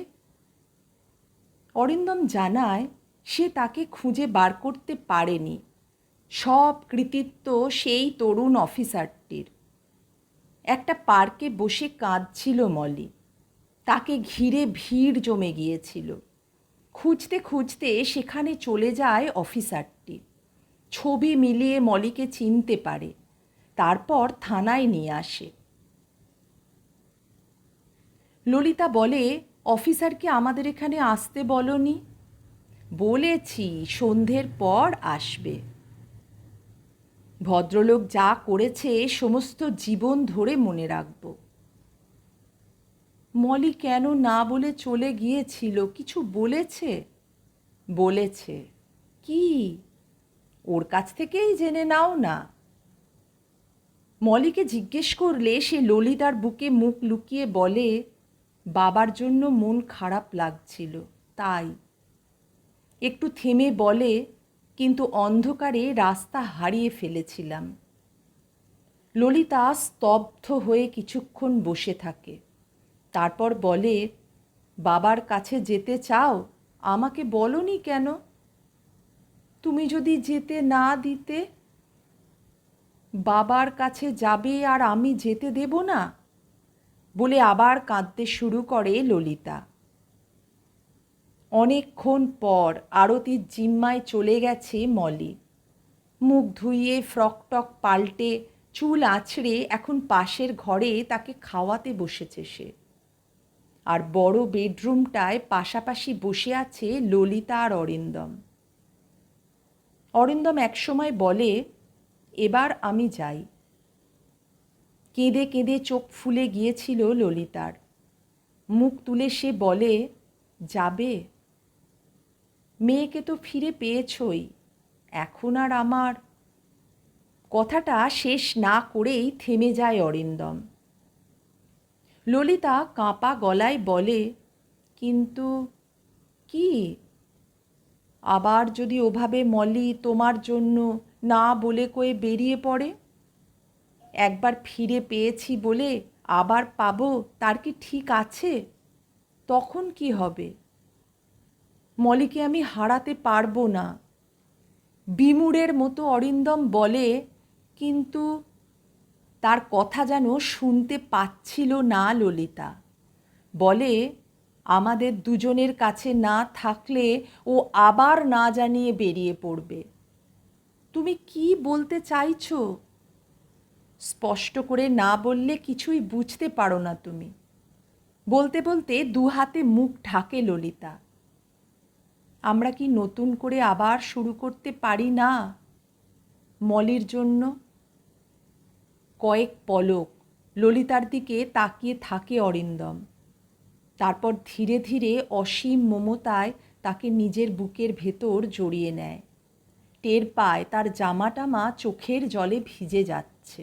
অরিন্দম জানায় সে তাকে খুঁজে বার করতে পারেনি। সব কৃতিত্ব সেই তরুণ অফিসারটির। একটা পার্কে বসে কাঁদছিল মলি। তাকে ঘিরে ভিড় জমে গিয়েছিল। খুঁজতে খুঁজতে সেখানে চলে যায় অফিসারটি। ছবি মিলিয়ে মলিকে চিনতে পারে, তারপর থানায় নিয়ে আসে। ললিতা বলে, অফিসারকে আমাদের এখানে আসতে বলনি? বলেছি সন্ধ্যের পর আসবে। ভদ্রলোক যা করেছে সমস্ত জীবন ধরে মনে রাখব। মলি কেন না বলে চলে গিয়েছিল? কিছু বলেছে? বলেছে। কি? ওর কাছ থেকেই জেনে নাও না। মলিকে জিজ্ঞেস করলে সে ললিতার বুকে মুখ লুকিয়ে বলে, বাবার জন্য মন খারাপ লাগছিল তাই। একটু থেমে বলে, কিন্তু অন্ধকারে রাস্তা হারিয়ে ফেলেছিলাম। ললিতা স্তব্ধ হয়ে কিছুক্ষণ বসে থাকে, তারপর বলে, বাবার কাছে যেতে চাও? আমাকে বলনি কেন? তুমি যদি যেতে না দিতে? বাবার কাছে যাবে আর আমি যেতে দেব না? বলে আবার কাঁদতে শুরু করে ললিতা। অনেকক্ষণ পর আরতির জিম্মায় চলে গেছে মলি। মুখ ধুইয়ে ফ্রকটক পাল্টে চুল আঁচড়ে এখন পাশের ঘরে তাকে খাওয়াতে বসেছে সে। আর বড় বেডরুমটায় পাশাপাশি বসে আছে ললিতা আর অরিন্দম। অরিন্দম একসময় বলে, এবার আমি যাই। কেঁদে কেঁদে চোখ ফুলে গিয়েছিল ললিতার। মুখ তুলে সে বলে, যাবে? মেয়েকে তো ফিরে পেয়েছই, এখন আর আমার... কথাটা শেষ না করেই থেমে যায় অরিন্দম। ললিতা কাঁপা গলায় বলে, কিন্তু কি? আবার যদি ওভাবে মলি তোমার জন্য না বলে কয়ে বেরিয়ে পড়ে? একবার ফিরে পেয়েছি বলে আবার পাবো তার কি ঠিক আছে? তখন কি হবে? মলিকে আমি হারাতে পারবো না। বিমূঢ়ের মতো অরিন্দম বলে, কিন্তু... তার কথা যেন শুনতে পাচ্ছিল না ললিতা। বলে, আমাদের দুজনের কাছে না থাকলে ও আবার না জানিয়ে বেরিয়ে পড়বে। তুমি কি বলতে চাইছো? স্পষ্ট করে না বললে কিছুই বুঝতে পারো না তুমি। বলতে বলতে দু হাতে মুখ ঢাকে ললিতা। আমরা কি নতুন করে আবার শুরু করতে পারি না? মলির জন্য? কয়েক পলক ললিতার দিকে তাকিয়ে থাকে অরিন্দম। তারপর ধীরে ধীরে অসীম মমতায় তাকে নিজের বুকের ভেতর জড়িয়ে নেয়। টের পায় তার জামাটামা চোখের জলে ভিজে যাচ্ছে।